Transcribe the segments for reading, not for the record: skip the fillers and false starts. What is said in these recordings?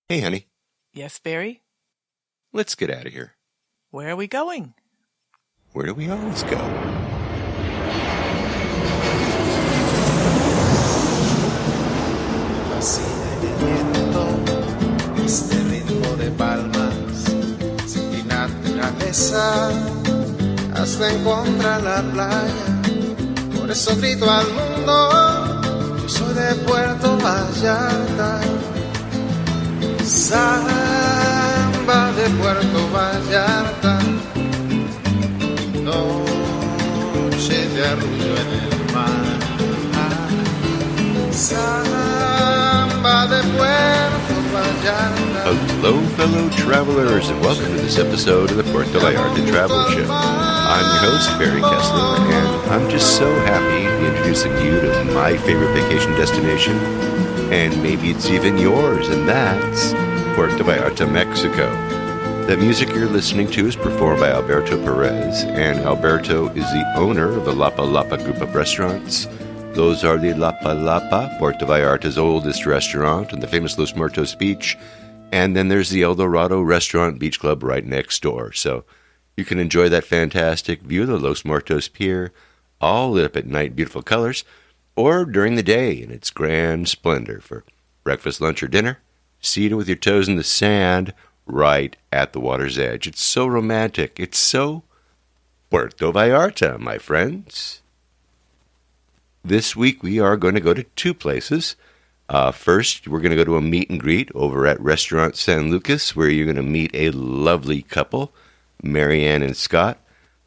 Hey, honey. Yes, Barry? Let's get out of here. Where are we going? Where do we always go? Fascina el viento, este ritmo de palmas, sin mi naturaleza, hasta encontrar la playa. Por eso grito al mundo, yo soy de Puerto Vallarta. Samba de Puerto Vallarta, noche de arrullo en el mar. Samba de Puerto Vallarta. Hello, fellow travelers, and welcome to this episode of the Puerto Vallarta Travel Show. I'm your host, Barry Kessler, and I'm just so happy to be introducing you to my favorite vacation destination, and maybe it's even yours, and that's Puerto Vallarta, Mexico. The music you're listening to is performed by Alberto Perez, and Alberto is the owner of the Lapa Lapa group of restaurants. Those are the Lapa Lapa, Puerto Vallarta's oldest restaurant, and the famous Los Muertos Beach, and then there's the El Dorado Restaurant Beach Club right next door. So you can enjoy that fantastic view of the Los Muertos Pier, all lit up at night, beautiful colors, or during the day in its grand splendor for breakfast, lunch, or dinner, seated with your toes in the sand right at the water's edge. It's so romantic. It's so Puerto Vallarta, my friends. This week we are going to go to two places. First, we're going to go to a meet and greet over at Restaurant San Lucas, where you're going to meet a lovely couple, Marianne and Scott.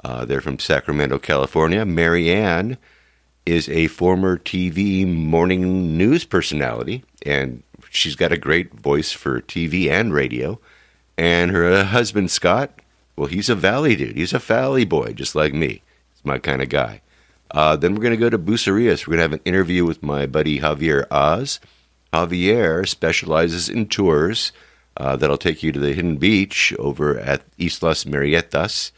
They're from Sacramento, California. Marianne is a former TV morning news personality, and she's got a great voice for TV and radio. And her husband, Scott, well, he's a valley dude. He's a valley boy, just like me. He's my kind of guy. Then we're going to go to Bucerias. We're going to have an interview with my buddy Javier Oz. Javier specializes in tours that'll take you to the hidden beach over at Islas Marietas.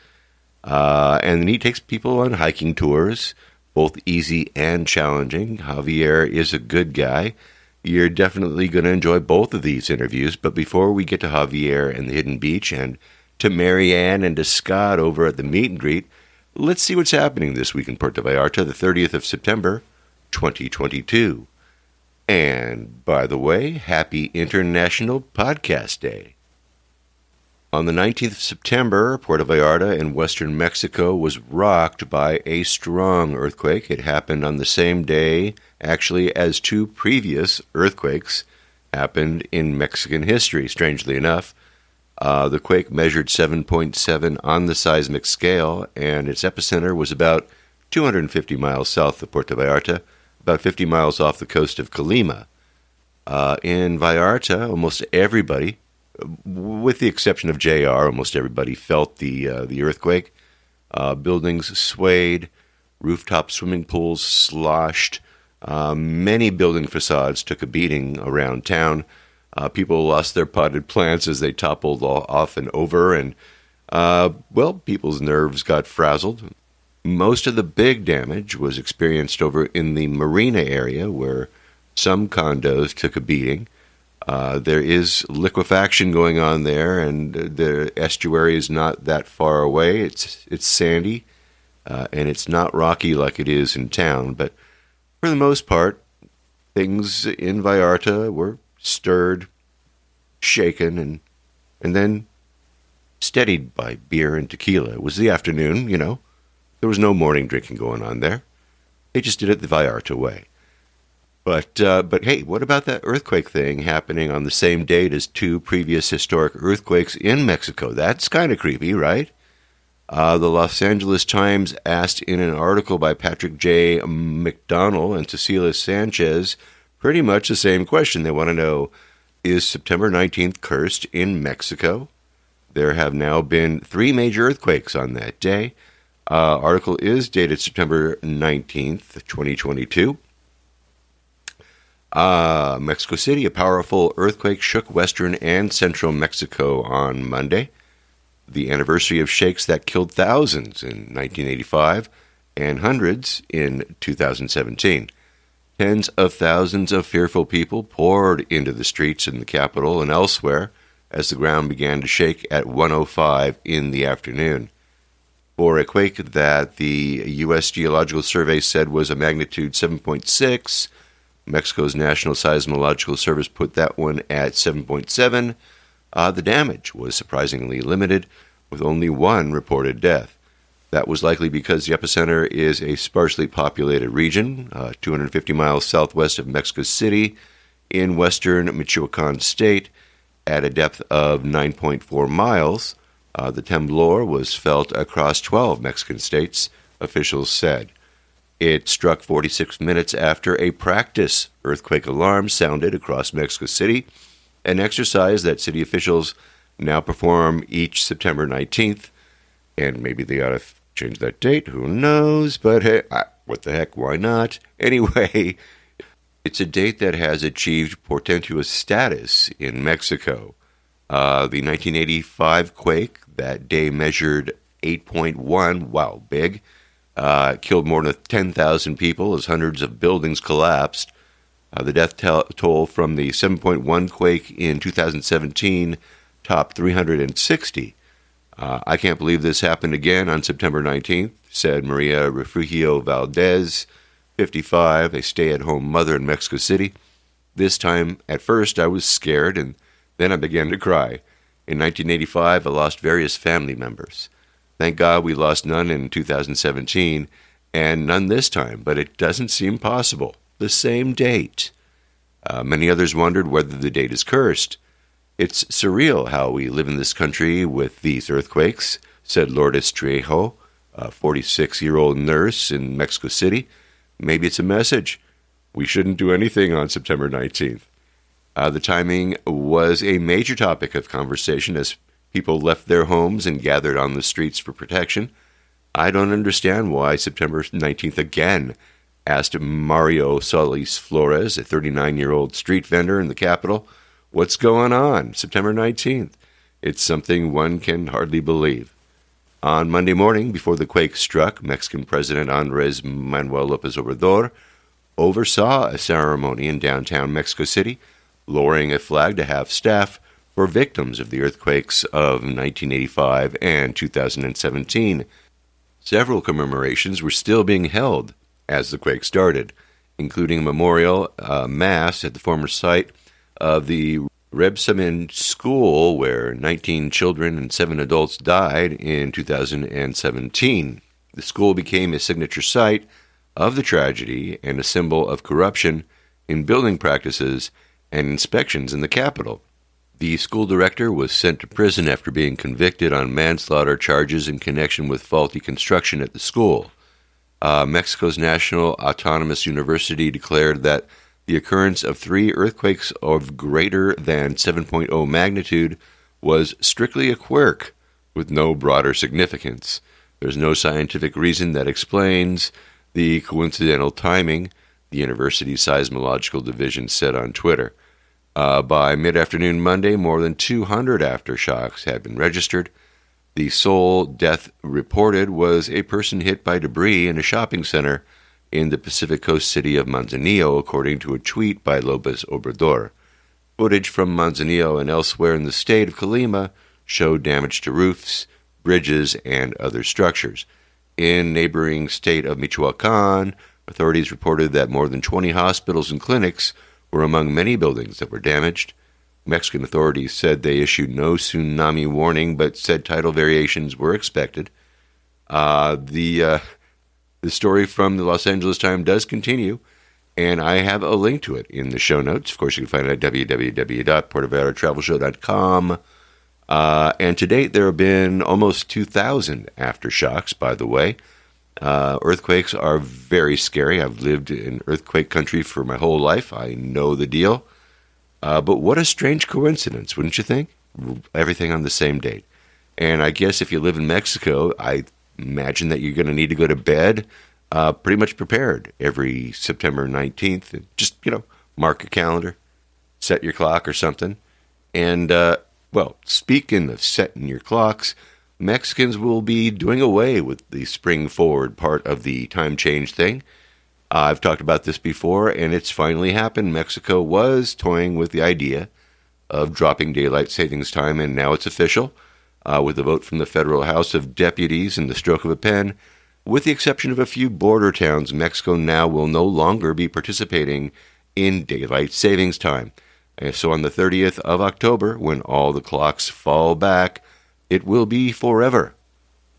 And then he takes people on hiking tours, both easy and challenging. Javier is a good guy. You're definitely going to enjoy both of these interviews. But before we get to Javier and the hidden beach and to Marianne and to Scott over at the meet and greet, let's see what's happening this week in Puerto Vallarta, the 30th of September, 2022. And, by the way, happy International Podcast Day. On the 19th of September, Puerto Vallarta in western Mexico was rocked by a strong earthquake. It happened on the same day, actually, as two previous earthquakes happened in Mexican history, strangely enough. The quake measured 7.7 on the seismic scale, and its epicenter was about 250 miles south of Puerto Vallarta, about 50 miles off the coast of Colima. In Vallarta, almost everybody, with the exception of JR, almost everybody felt the earthquake. Buildings swayed, rooftop swimming pools sloshed, many building facades took a beating around town. People lost their potted plants as they toppled off and over, and, people's nerves got frazzled. Most of the big damage was experienced over in the marina area, where some condos took a beating. There is liquefaction going on there, and the estuary is not that far away. It's sandy, and it's not rocky like it is in town, but for the most part, things in Vallarta were stirred, shaken, and then steadied by beer and tequila. It was the afternoon, you know. There was no morning drinking going on there. They just did it the Vallarta way. But hey, what about that earthquake thing happening on the same date as two previous historic earthquakes in Mexico? That's kind of creepy, right? The Los Angeles Times asked in an article by Patrick J. McDonnell and Cecilia Sanchez pretty much the same question. They want to know, is September 19th cursed in Mexico? There have now been 3 major earthquakes on that day. Article is dated September 19th, 2022. Mexico City, a powerful earthquake shook western and central Mexico on Monday, the anniversary of shakes that killed thousands in 1985 and hundreds in 2017. Tens of thousands of fearful people poured into the streets in the capital and elsewhere as the ground began to shake at 1:05 in the afternoon. For a quake that the U.S. Geological Survey said was a magnitude 7.6, Mexico's National Seismological Service put that one at 7.7. The damage was surprisingly limited, with only one reported death. That was likely because the epicenter is a sparsely populated region, 250 miles southwest of Mexico City, in western Michoacan state, at a depth of 9.4 miles. The temblor was felt across 12 Mexican states, officials said. It struck 46 minutes after a practice earthquake alarm sounded across Mexico City, an exercise that city officials now perform each September 19th. And maybe they ought to change that date, who knows? But hey, what the heck, why not? Anyway, it's a date that has achieved portentous status in Mexico. The 1985 quake, that day measured 8.1, wow, big, killed more than 10,000 people as hundreds of buildings collapsed. The death toll from the 7.1 quake in 2017 topped 360. I can't believe this happened again on September 19th, said Maria Refugio Valdez, 55, a stay-at-home mother in Mexico City. This time, at first, I was scared, and then I began to cry. In 1985, I lost various family members. Thank God we lost none in 2017, and none this time, but it doesn't seem possible. The same date. Many others wondered whether the date is cursed. It's surreal how we live in this country with these earthquakes, said Lourdes Trejo, a 46-year-old nurse in Mexico City. Maybe it's a message. We shouldn't do anything on September 19th. The timing was a major topic of conversation as people left their homes and gathered on the streets for protection. I don't understand why September 19th again, asked Mario Solis Flores, a 39-year-old street vendor in the capital. What's going on? September 19th. It's something one can hardly believe. On Monday morning, before the quake struck, Mexican President Andrés Manuel López Obrador oversaw a ceremony in downtown Mexico City, lowering a flag to half-staff for victims of the earthquakes of 1985 and 2017. Several commemorations were still being held as the quake started, including a memorial mass at the former site of the Rebsamen School, where 19 children and 7 adults died in 2017. The school became a signature site of the tragedy and a symbol of corruption in building practices and inspections in the capital. The school director was sent to prison after being convicted on manslaughter charges in connection with faulty construction at the school. Mexico's National Autonomous University declared that the occurrence of 3 earthquakes of greater than 7.0 magnitude was strictly a quirk with no broader significance. There's no scientific reason that explains the coincidental timing, the university's seismological division said on Twitter. By mid-afternoon Monday, more than 200 aftershocks had been registered. The sole death reported was a person hit by debris in a shopping center in the Pacific Coast city of Manzanillo, according to a tweet by López Obrador. Footage from Manzanillo and elsewhere in the state of Colima showed damage to roofs, bridges, and other structures. In neighboring state of Michoacan, authorities reported that more than 20 hospitals and clinics were among many buildings that were damaged. Mexican authorities said they issued no tsunami warning, but said tidal variations were expected. The story from the Los Angeles Times does continue, and I have a link to it in the show notes. Of course, you can find it at www.puertovallartravelshow.com. And to date, there have been almost 2,000 aftershocks, by the way. Earthquakes are very scary. I've lived in earthquake country for my whole life. I know the deal. But what a strange coincidence, wouldn't you think? Everything on the same date. And I guess if you live in Mexico, I imagine that you're going to need to go to bed pretty much prepared every September 19th. Just, mark a calendar, set your clock or something. And, well, speaking of setting your clocks, Mexicans will be doing away with the spring forward part of the time change thing. I've talked about this before, and it's finally happened. Mexico was toying with the idea of dropping daylight savings time, and now it's official. With a vote from the Federal House of Deputies and the stroke of a pen, with the exception of a few border towns, Mexico now will no longer be participating in daylight savings time. And so on the 30th of October, when all the clocks fall back, it will be forever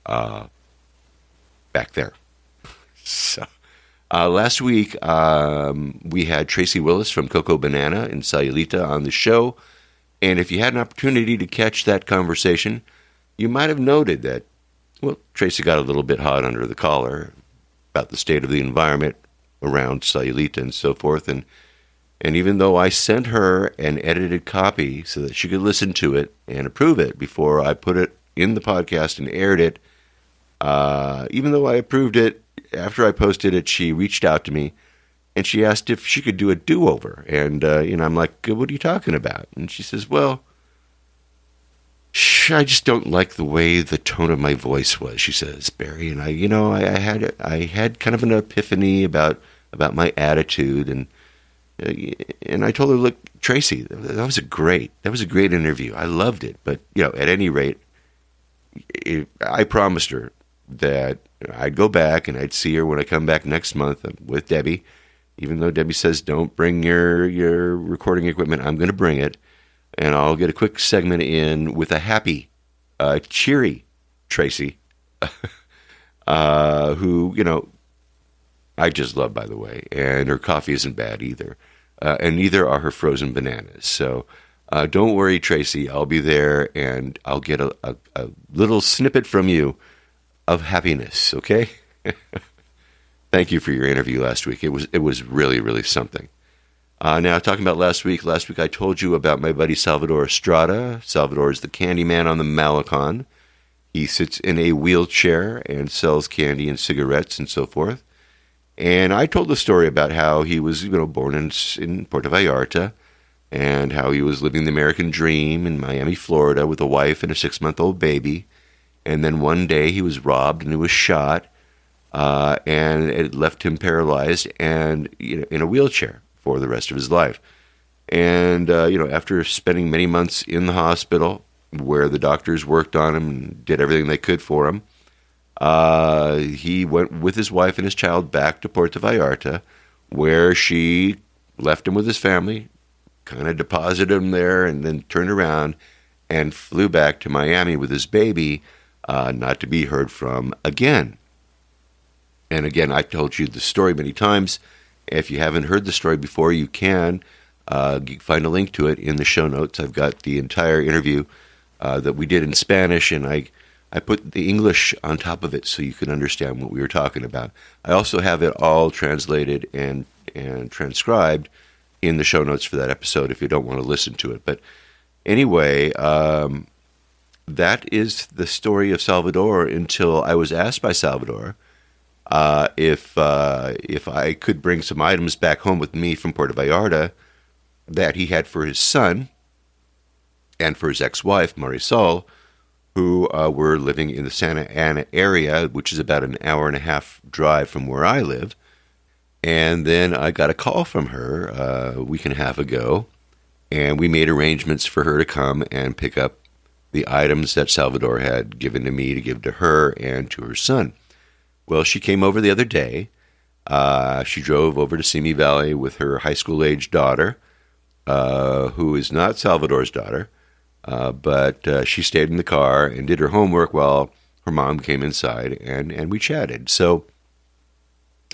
back there. So last week, we had Tracy Willis from Coco Banana in Sayulita on the show. And if you had an opportunity to catch that conversation, you might have noted that, well, Tracy got a little bit hot under the collar about the state of the environment around Sayulita and so forth. And even though I sent her an edited copy so that she could listen to it and approve it before I put it in the podcast and aired it, even though I approved it, after I posted it, she reached out to me and she asked if she could do a do-over. And, I'm like, what are you talking about? And she says, well, I just don't like the way the tone of my voice was, she says, Barry. And I had kind of an epiphany about my attitude. And I told her, look, Tracy, that was a great interview. I loved it. But, at any rate, I promised her that I'd go back and I'd see her when I come back next month with Debbie. Even though Debbie says, don't bring your recording equipment, I'm going to bring it. And I'll get a quick segment in with a happy, cheery Tracy, who, I just love, by the way. And her coffee isn't bad either. And neither are her frozen bananas. So don't worry, Tracy. I'll be there and I'll get a little snippet from you of happiness, okay? Thank you for your interview last week. It was really, really something. Now, talking about last week I told you about my buddy Salvador Estrada. Salvador is the candy man on the Malecon. He sits in a wheelchair and sells candy and cigarettes and so forth. And I told the story about how he was, born in Puerto Vallarta and how he was living the American dream in Miami, Florida with a wife and a 6-month-old baby. And then one day he was robbed and he was shot. And it left him paralyzed and in a wheelchair for the rest of his life. And after spending many months in the hospital, where the doctors worked on him and did everything they could for him, he went with his wife and his child back to Puerto Vallarta, where she left him with his family, kind of deposited him there, and then turned around and flew back to Miami with his baby, not to be heard from again. And again, I've told you the story many times. If you haven't heard the story before, you can find a link to it in the show notes. I've got the entire interview that we did in Spanish, and I put the English on top of it so you can understand what we were talking about. I also have it all translated and transcribed in the show notes for that episode if you don't want to listen to it. But anyway, that is the story of Salvador until I was asked by Salvador if I could bring some items back home with me from Puerto Vallarta that he had for his son and for his ex-wife, Marisol, who were living in the Santa Ana area, which is about an hour and a half drive from where I live. And then I got a call from her a week and a half ago, and we made arrangements for her to come and pick up the items that Salvador had given to me to give to her and to her son. Well, she came over the other day. She drove over to Simi Valley with her high school-age daughter, who is not Salvador's daughter, but she stayed in the car and did her homework while her mom came inside, and we chatted. So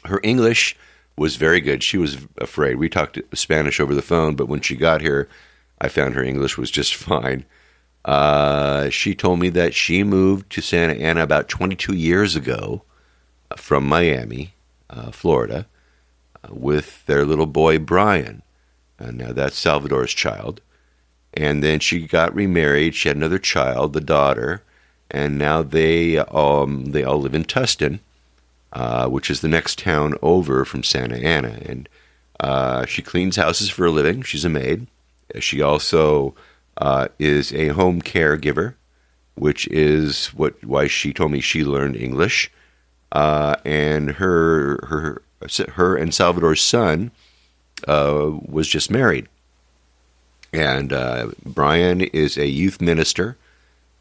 her English was very good. She was afraid. We talked Spanish over the phone, but when she got here, I found her English was just fine. She told me that she moved to Santa Ana about 22 years ago from Miami, Florida, with their little boy, Brian. Now, that's Salvador's child. And then she got remarried. She had another child, the daughter. And now they all live in Tustin, which is the next town over from Santa Ana. And she cleans houses for a living. She's a maid. She also is a home caregiver, which is why she told me she learned English. And her her and Salvador's son was just married. And Brian is a youth minister,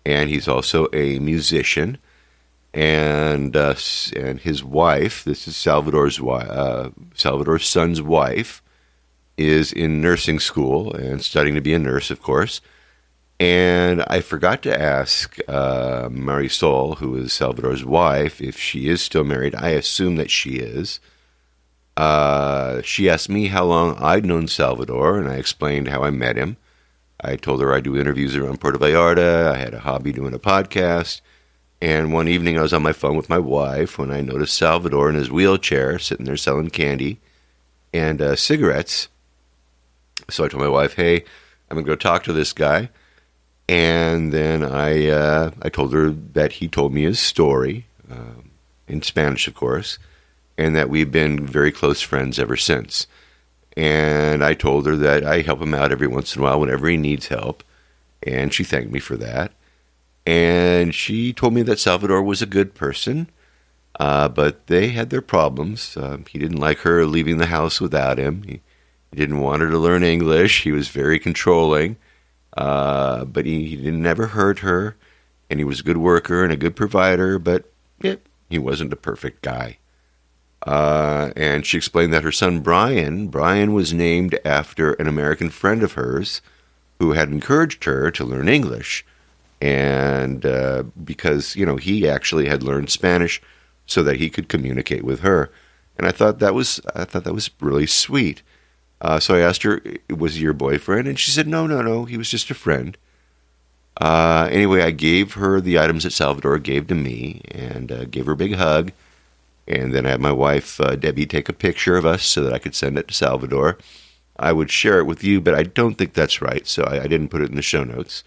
and he's also a musician. And his wife, this is Salvador's son's wife, is in nursing school and studying to be a nurse, of course. And I forgot to ask Marisol, who is Salvador's wife, if she is still married. I assume that she is. She asked me how long I'd known Salvador, and I explained how I met him. I told her I do interviews around Puerto Vallarta. I had a hobby doing a podcast. And one evening I was on my phone with my wife when I noticed Salvador in his wheelchair sitting there selling candy and cigarettes. So I told my wife, hey, I'm going to go talk to this guy. And then I told her that he told me his story, in Spanish, of course, and that we've been very close friends ever since. And I told her that I help him out every once in a while whenever he needs help. And she thanked me for that. And she told me that Salvador was a good person, but they had their problems. He didn't like her leaving the house without him. He didn't want her to learn English. He was very controlling, but he didn't ever hurt her. And he was a good worker and a good provider, but he wasn't a perfect guy. And she explained that her son Brian was named after an American friend of hers who had encouraged her to learn English. And because, he actually had learned Spanish so that he could communicate with her. And I thought that was really sweet. So I asked her, was he your boyfriend? And she said, no, he was just a friend. Anyway, I gave her the items that Salvador gave to me and gave her a big hug. And then I had my wife, Debbie, take a picture of us so that I could send it to Salvador. I would share it with you, but I don't think that's right, so I didn't put it in the show notes.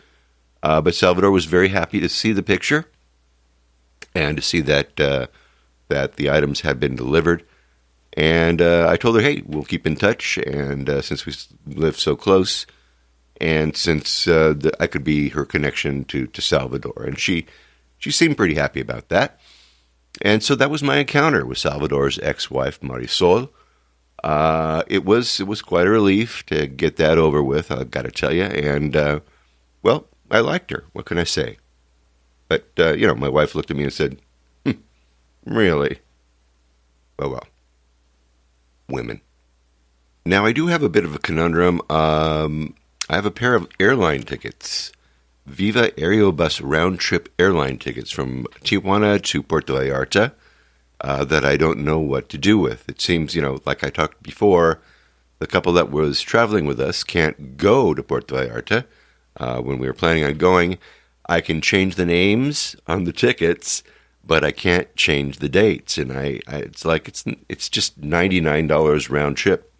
But Salvador was very happy to see the picture and to see that the items had been delivered. And I told her, hey, we'll keep in touch. And since we live so close, and since I could be her connection to Salvador. And she seemed pretty happy about that. And so that was my encounter with Salvador's ex-wife, Marisol. It was quite a relief to get that over with, I've got to tell you. And, well, I liked her. What can I say? But, my wife looked at me and said, really? Well. Women. Now, I do have a bit of a conundrum. I have a pair of airline tickets. Viva Aerobus round-trip airline tickets from Tijuana to Puerto Vallarta that I don't know what to do with. It seems, like I talked before, the couple that was traveling with us can't go to Puerto Vallarta. When we were planning on going, I can change the names on the tickets, but I can't change the dates. And it's just $99 round trip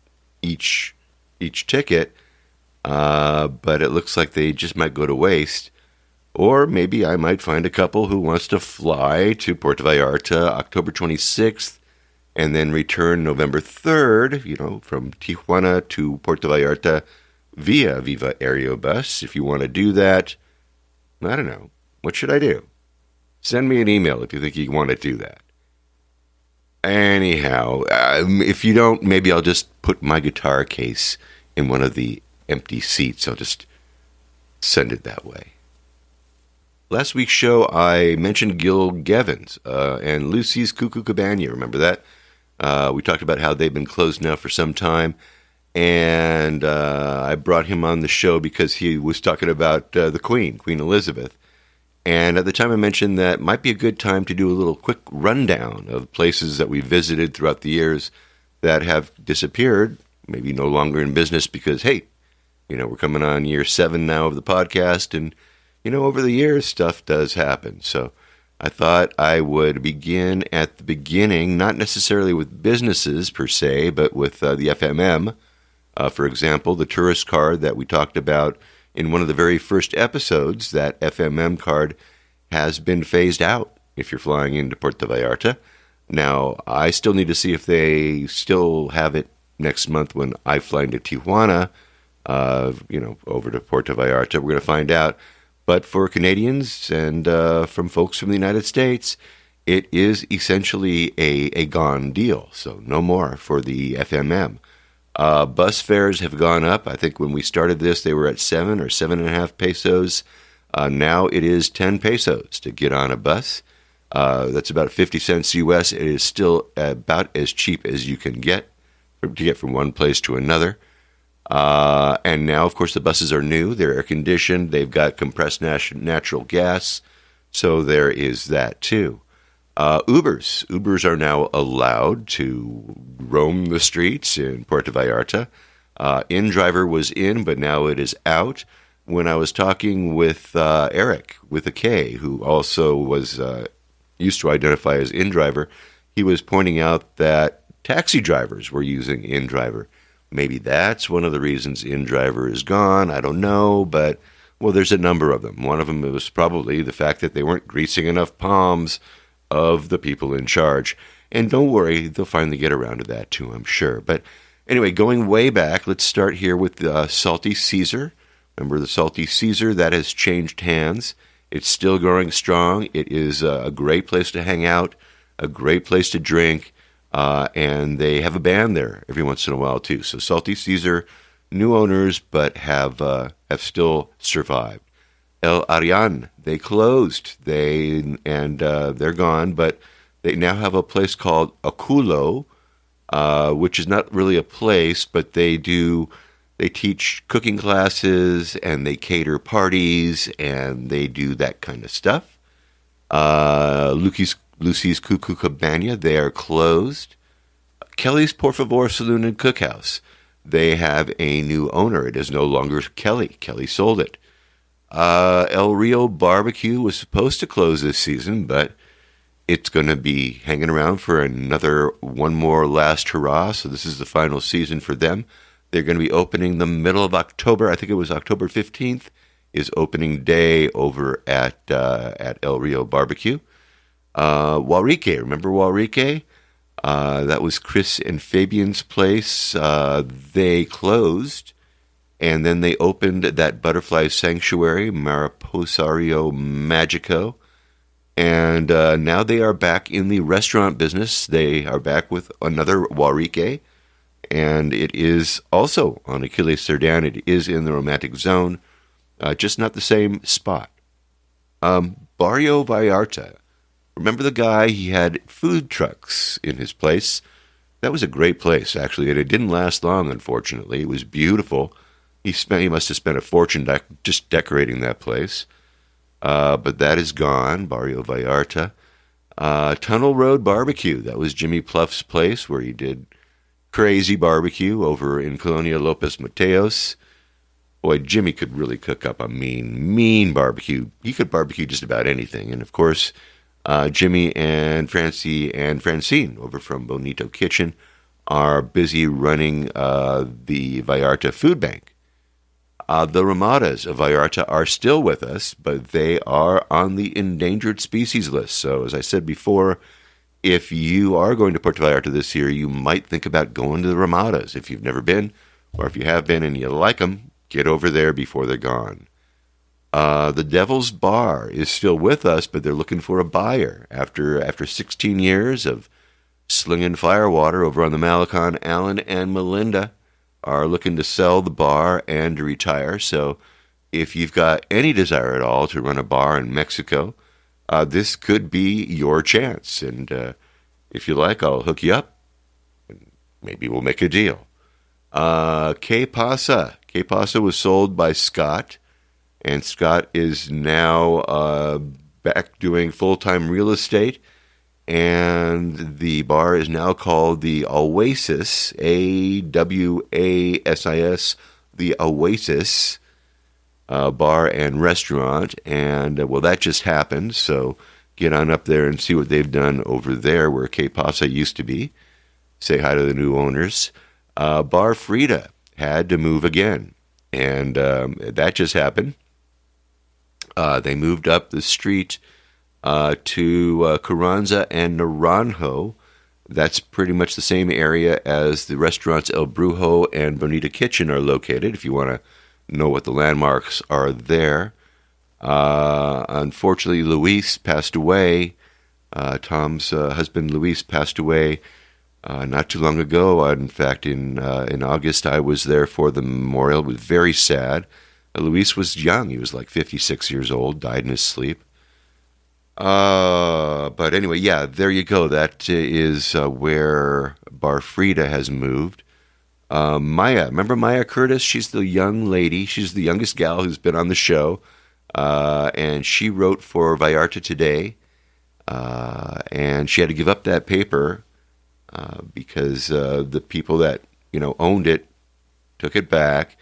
each ticket. But it looks like they just might go to waste. Or maybe I might find a couple who wants to fly to Puerto Vallarta October 26th and then return November 3rd, from Tijuana to Puerto Vallarta via Viva Aerobus. If you want to do that, I don't know. What should I do? Send me an email if you think you want to do that. Anyhow, if you don't, maybe I'll just put my guitar case in one of the empty seats. I'll just send it that way. Last week's show, I mentioned Gil Gevins and Lucy's Cuckoo Cabana. Remember that? We talked about how they've been closed now for some time. And I brought him on the show because he was talking about the Queen Elizabeth. And at the time I mentioned that it might be a good time to do a little quick rundown of places that we visited throughout the years that have disappeared, maybe no longer in business because, hey, we're coming on year 7 now of the podcast, and, over the years, stuff does happen. So I thought I would begin at the beginning, not necessarily with businesses per se, but with the FMM. For example, the tourist card that we talked about in one of the very first episodes, that FMM card has been phased out if you're flying into Puerto Vallarta. Now, I still need to see if they still have it next month when I fly into Tijuana, over to Puerto Vallarta. We're going to find out. But for Canadians and from folks from the United States, it is essentially a gone deal. So no more for the FMM. Bus fares have gone up. I think when we started this, they were at 7 or 7.5 pesos. Now it is 10 pesos to get on a bus. That's about 50 cents US. It is still about as cheap as you can get to get from one place to another. And now, of course, the buses are new. They're air-conditioned. They've got compressed natural gas. So there is that, too. Ubers are now allowed to roam the streets in Puerto Vallarta. InDriver was in, but now it is out. When I was talking with Eric, with a K, who also was used to identify as InDriver, he was pointing out that taxi drivers were using InDriver. Maybe that's one of the reasons InDriver is gone. I don't know, but, well, there's a number of them. One of them was probably the fact that they weren't greasing enough palms of the people in charge. And don't worry, they'll finally get around to that too, I'm sure. But anyway, going way back, let's start here with the Salty Caesar. Remember the Salty Caesar? That has changed hands. It's still growing strong. It is a great place to hang out, a great place to drink, and they have a band there every once in a while too. So Salty Caesar, new owners, but have still survived. El Arian, they closed. They're gone, but they now have a place called Aculo, which is not really a place, but they teach cooking classes and they cater parties and they do that kind of stuff. Lucy's Cuckoo Cabana, they are closed. Kelly's Por Favor Saloon and Cookhouse, they have a new owner. It is no longer Kelly. Kelly sold it. El Rio Barbecue was supposed to close this season, but it's going to be hanging around for one more last hurrah. So this is the final season for them. They're going to be opening the middle of October. I think it was October 15th is opening day over at El Rio Barbecue. Walrique, remember Walrique? That was Chris and Fabian's place. They closed. And then they opened that butterfly sanctuary, Mariposa Magico. And now they are back in the restaurant business. They are back with another Walrique. And it is also on Achilles Cerdan. It is in the romantic zone, just not the same spot. Barrio Vallarta. Remember the guy? He had food trucks in his place. That was a great place, actually. And it didn't last long, unfortunately. It was beautiful. He must have spent a fortune just decorating that place. But that is gone, Barrio Vallarta. Tunnel Road Barbecue. That was Jimmy Pluff's place where he did crazy barbecue over in Colonia Lopez Mateos. Boy, Jimmy could really cook up a mean barbecue. He could barbecue just about anything. And, of course, Jimmy and Francie and Francine over from Bonito Kitchen are busy running the Vallarta Food Bank. The Ramadas of Vallarta are still with us, but they are on the endangered species list. So, as I said before, if you are going to Puerto Vallarta this year, you might think about going to the Ramadas. If you've never been, or if you have been and you like them, get over there before they're gone. The Devil's Bar is still with us, but they're looking for a buyer. After 16 years of slinging firewater over on the Malecon, Alan and Melinda are looking to sell the bar and to retire. So if you've got any desire at all to run a bar in Mexico, this could be your chance. And if you like, I'll hook you up. And maybe we'll make a deal. Que Pasa. Que Pasa was sold by Scott. And Scott is now back doing full-time real estate. And the bar is now called the Oasis, Awasis, the Oasis Bar and Restaurant. And, well, that just happened. So get on up there and see what they've done over there where Que Pasa used to be. Say hi to the new owners. Bar Frida had to move again. And that just happened. They moved up the street to Carranza and Naranjo. That's pretty much the same area as the restaurants El Brujo and Bonita Kitchen are located, if you want to know what the landmarks are there. Unfortunately, Luis passed away Tom's husband, Luis, passed away not too long ago. In fact, in August, I was there for the memorial. It was very sad. Luis was young. He was like 56 years old, died in his sleep. But anyway, yeah, there you go. That is where Barfrida has moved. Maya, remember Maya Curtis? She's the young lady. She's the youngest gal who's been on the show. And she wrote for Vallarta Today. And she had to give up that paper because the people that, owned it took it back.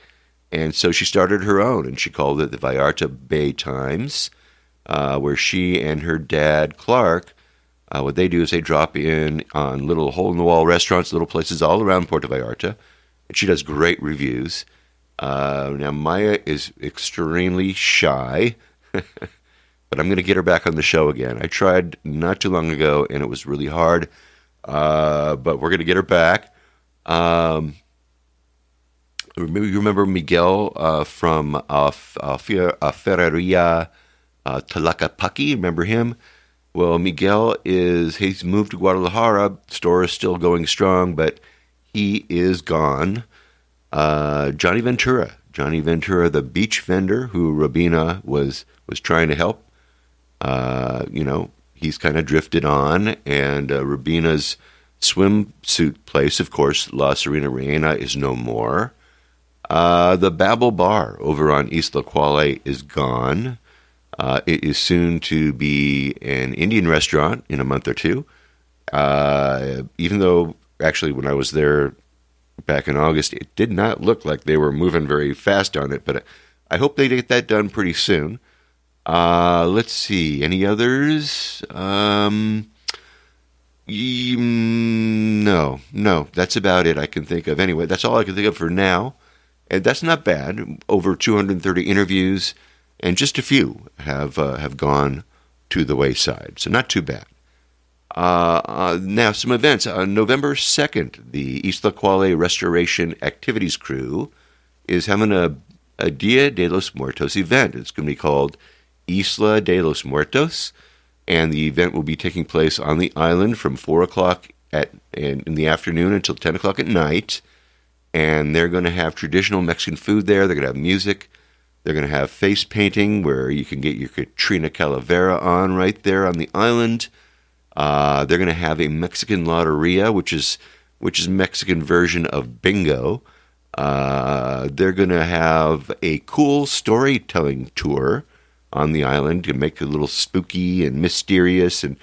And so she started her own, and she called it the Vallarta Bay Times, where she and her dad, Clark, what they do is they drop in on little hole-in-the-wall restaurants, little places all around Puerto Vallarta, and she does great reviews. Now, Maya is extremely shy, but I'm going to get her back on the show again. I tried not too long ago, and it was really hard, but we're going to get her back. You remember Miguel from Ferreria Tlaquepaque? Remember him? Well, Miguel he's moved to Guadalajara. Store is still going strong, but he is gone. Johnny Ventura, the beach vendor who Robina was trying to help. He's kind of drifted on, and Robina's swimsuit place, of course, La Serena Reina, is no more. The Babel Bar over on Isla Quale is gone. It is soon to be an Indian restaurant in a month or two. Even though, actually, when I was there back in August, it did not look like they were moving very fast on it, but I hope they get that done pretty soon. Let's see. Any others? No. That's about it I can think of. Anyway, that's all I can think of for now. And that's not bad. Over 230 interviews, and just a few have gone to the wayside. So not too bad. Now, some events. On November 2nd, the Isla Quale Restoration Activities Crew is having a Dia de los Muertos event. It's going to be called Isla de los Muertos, and the event will be taking place on the island from 4 o'clock in the afternoon until 10 o'clock at night. And they're going to have traditional Mexican food there. They're going to have music. They're going to have face painting where you can get your Katrina Calavera on right there on the island. They're going to have a Mexican loteria, which is Mexican version of bingo. They're going to have a cool storytelling tour on the island to make it a little spooky and mysterious and,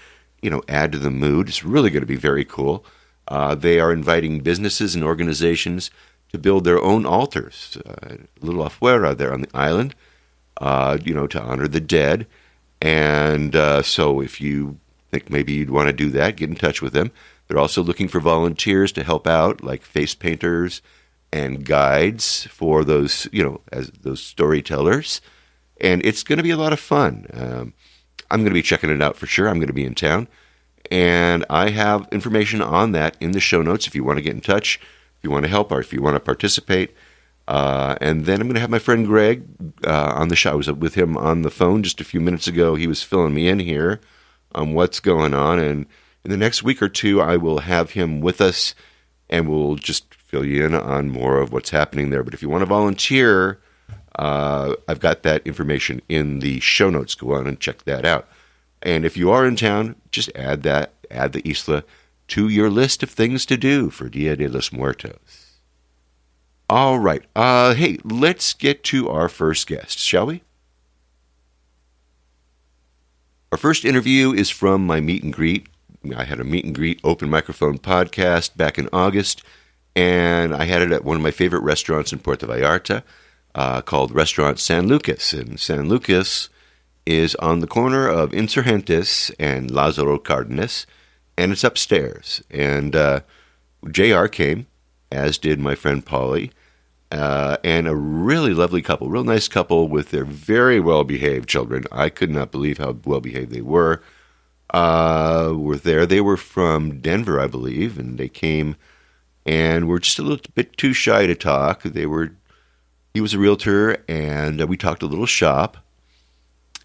add to the mood. It's really going to be very cool. They are inviting businesses and organizations to build their own altars, a little afuera there on the island, to honor the dead. And so if you think maybe you'd want to do that, get in touch with them. They're also looking for volunteers to help out, like face painters and guides for those, as those storytellers. And it's going to be a lot of fun. I'm going to be checking it out for sure. I'm going to be in town. And I have information on that in the show notes if you want to get in touch, if you want to help, or if you want to participate. And then I'm going to have my friend Greg on the show. I was with him on the phone just a few minutes ago. He was filling me in here on what's going on. And in the next week or two, I will have him with us, and we'll just fill you in on more of what's happening there. But if you want to volunteer, I've got that information in the show notes. Go on and check that out. And if you are in town, just add the Isla to your list of things to do for Dia de los Muertos. All right. Hey, let's get to our first guest, shall we? Our first interview is from my meet and greet. I had a meet and greet open microphone podcast back in August, and I had it at one of my favorite restaurants in Puerto Vallarta called Restaurant San Lucas. And San Lucas is on the corner of Insurgentes and Lázaro Cárdenas, and it's upstairs. And JR came, as did my friend Polly, and a really lovely couple, real nice couple with their very well-behaved children. I could not believe how well-behaved they were there. They were from Denver, I believe, and they came and were just a little bit too shy to talk. He was a realtor, and we talked a little shop.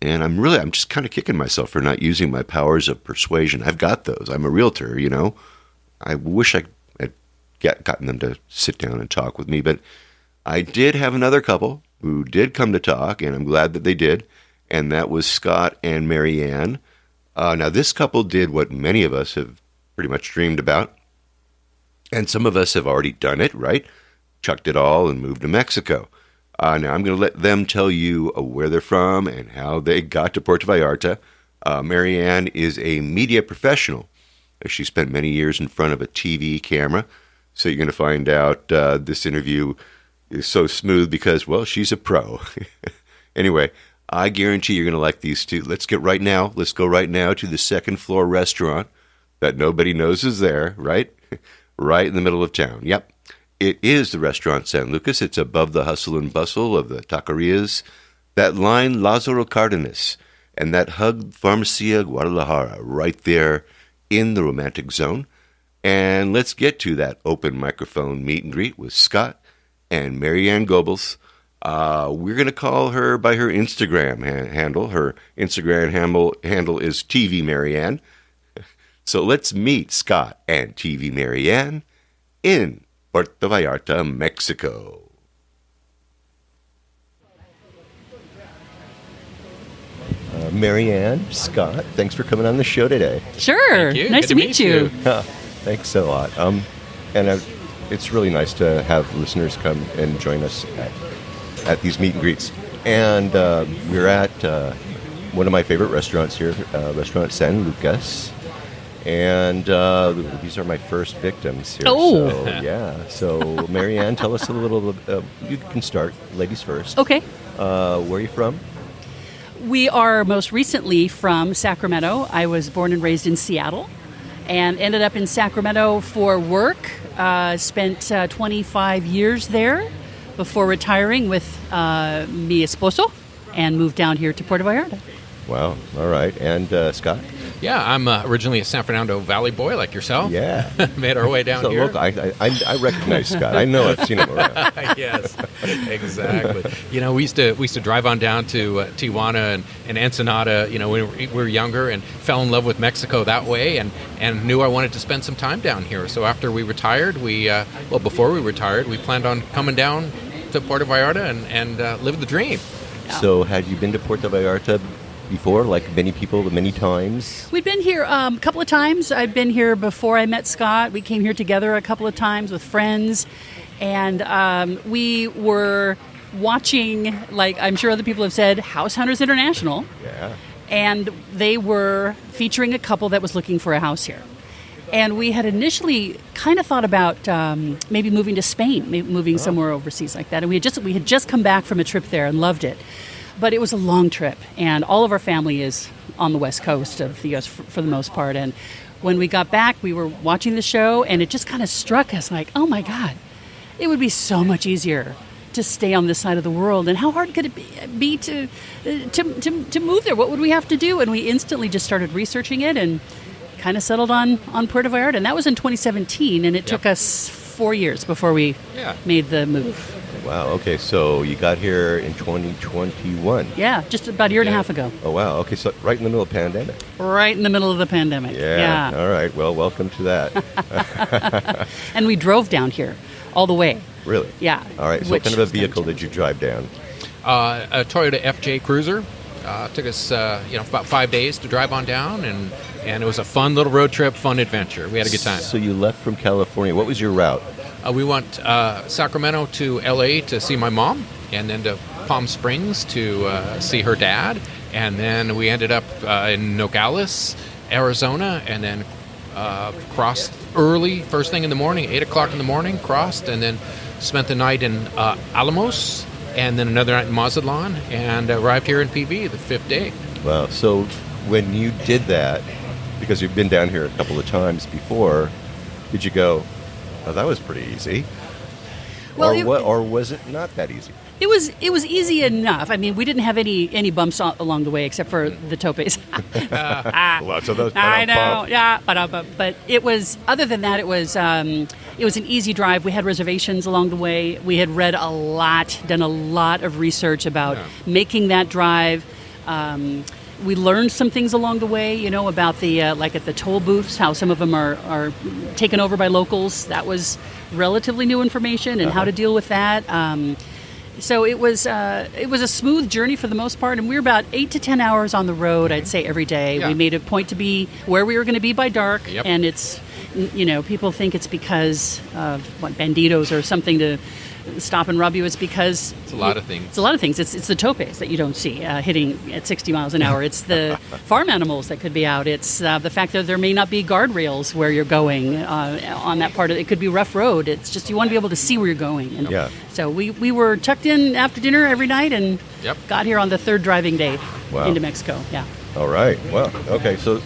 And I'm just kind of kicking myself for not using my powers of persuasion. I've got those. I'm a realtor, I wish I had gotten them to sit down and talk with me, but I did have another couple who did come to talk, and I'm glad that they did, and that was Scott and Marianne. Now, this couple did what many of us have pretty much dreamed about, and some of us have already done it, right? Chucked it all and moved to Mexico. Now, I'm going to let them tell you where they're from and how they got to Puerto Vallarta. Marianne is a media professional. She spent many years in front of a TV camera, so you're going to find out this interview is so smooth because, well, she's a pro. Anyway, I guarantee you're going to like these two. Let's go right now to the second floor restaurant that nobody knows is there, right? Right in the middle of town. Yep. It is the restaurant San Lucas. It's above the hustle and bustle of the taquerias that line Lázaro Cárdenas and that hug Farmacia Guadalajara right there in the romantic zone. And let's get to that open microphone meet and greet with Scott and Marianne Goebbels. We're going to call her by her Instagram handle. Her Instagram handle is TV Marianne. So let's meet Scott and TV Marianne in Puerto Vallarta, Mexico. Marianne, Scott, thanks for coming on the show today. Sure. Nice to meet you. Thanks a lot. It's really nice to have listeners come and join us at these meet and greets. And we're at one of my favorite restaurants here, Restaurant San Lucas. And these are my first victims here. Oh. So, yeah. So, Marianne, tell us a little bit. You can start. Ladies first. Okay. Where are you from? We are most recently from Sacramento. I was born and raised in Seattle and ended up in Sacramento for work. Spent 25 years there before retiring with mi esposo and moved down here to Puerto Vallarta. Wow. All right. And Scott? Yeah, I'm originally a San Fernando Valley boy like yourself. Yeah. Made our way down here. Look, I recognize Scott. I know I've seen him around. Yes, exactly. We used to drive on down to Tijuana and Ensenada, when we were younger, and fell in love with Mexico that way and knew I wanted to spend some time down here. So after we retired, before we retired, we planned on coming down to Puerto Vallarta and live the dream. So had you been to Puerto Vallarta before, like many people, many times? We've been here a couple of times. I've been here before I met Scott. We came here together a couple of times with friends, and we were watching, like I'm sure other people have said, House Hunters International. Yeah. And they were featuring a couple that was looking for a house here. And we had initially kind of thought about maybe moving to Spain, maybe moving somewhere overseas like that. And we had just come back from a trip there and loved it. But it was a long trip, and all of our family is on the west coast of the U.S. for the most part. And when we got back, we were watching the show, and it just kind of struck us like, oh my God, it would be so much easier to stay on this side of the world. And how hard could it be to move there? What would we have to do? And we instantly just started researching it and kind of settled on Puerto Vallarta. And that was in 2017, and it took us 4 years before we made the move. Wow, okay, so you got here in 2021. Yeah, just about a year and a half ago. Oh, wow, okay, so right in the middle of the pandemic. Right in the middle of the pandemic. Yeah. All right, well, welcome to that. And we drove down here all the way. Really? Yeah. All right, so what kind of a vehicle did you drive down? A Toyota FJ Cruiser. Took us, about 5 days to drive on down, and it was a fun little road trip, fun adventure. We had a good time. So you left from California. What was your route? We went Sacramento to L.A. to see my mom, and then to Palm Springs to see her dad, and then we ended up in Nogales, Arizona, and then crossed early, first thing in the morning, 8 o'clock in the morning, crossed, and then spent the night in Alamos, and then another night in Mazatlan, and arrived here in PV the 5th day. Wow. So when you did that, because you've been down here a couple of times before, did you go, oh, that was pretty easy? Well, or was it not that easy? It was easy enough. I mean, we didn't have any bumps along the way except for the topes. Lots of those. I know, yeah. But it was, other than that, it was an easy drive. We had reservations along the way. We had read a lot, done a lot of research about making that drive. We learned some things along the way, about the like at the toll booths, how some of them are taken over by locals. That was relatively new information, and how to deal with that. So it was a smooth journey for the most part, and we were about 8 to 10 hours on the road, I'd say, every day. Yeah. We made a point to be where we were going to be by dark, Yep. and it's, people think it's because of banditos or something to stop and rob you. It's because It's a lot of things. It's a lot of things. It's the topes that you don't see hitting at 60 miles an hour. It's the farm animals that could be out. It's the fact that there may not be guardrails where you're going on that part of it. It could be rough road. It's just you want to be able to see where you're going. And Yeah. So we were tucked in after dinner every night and Yep. got here on the third driving day Wow. into Mexico. Yeah. All right. Well, okay. So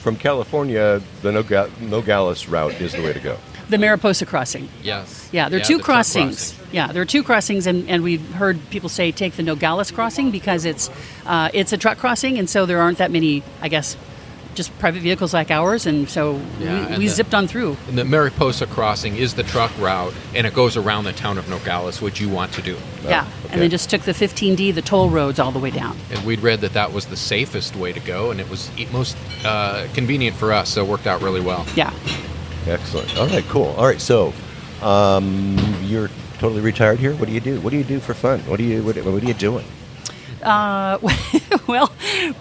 from California, the Nogales route is the way to go. The Mariposa Crossing. Yes. Yeah, there are the two truck crossings. crossing. Yeah, there are two crossings, and we've heard people say take the Nogales crossing because it's a truck crossing, and so there aren't that many, I guess, just private vehicles like ours, and so Yeah, and we the- zipped on through. And the Mariposa Crossing is the truck route, and it goes around the town of Nogales, which you want to do. Yeah, okay. and then just took the 15D, the toll roads, all the way down. And we'd read that was the safest way to go, and it was most convenient for us, so it worked out really well. Yeah. Excellent. All right. Cool. All right. So you're totally retired here. What do you do? What do you do for fun? What are you doing? Well,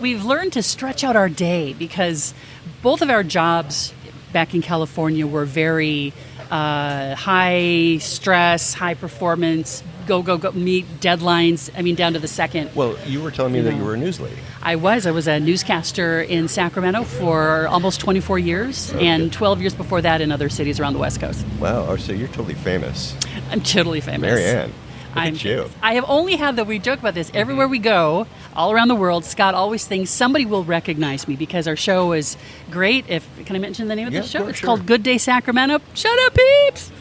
we've learned to stretch out our day because both of our jobs back in California were very high stress, high performance, go, meet deadlines. I mean, down to the second. Well, you were telling me that you were a news lady. I was a newscaster in Sacramento for almost 24 years, and 12 years before that in other cities around the West Coast. Wow. Oh, so you're totally famous. I'm totally famous. Marianne. Look I'm at you. I have only had we joke about this everywhere we go, all around the world. Scott always thinks somebody will recognize me because our show is great. Can I mention the name of Yeah, the show? of course, It's sure. called Good Day Sacramento. Shut up, peeps!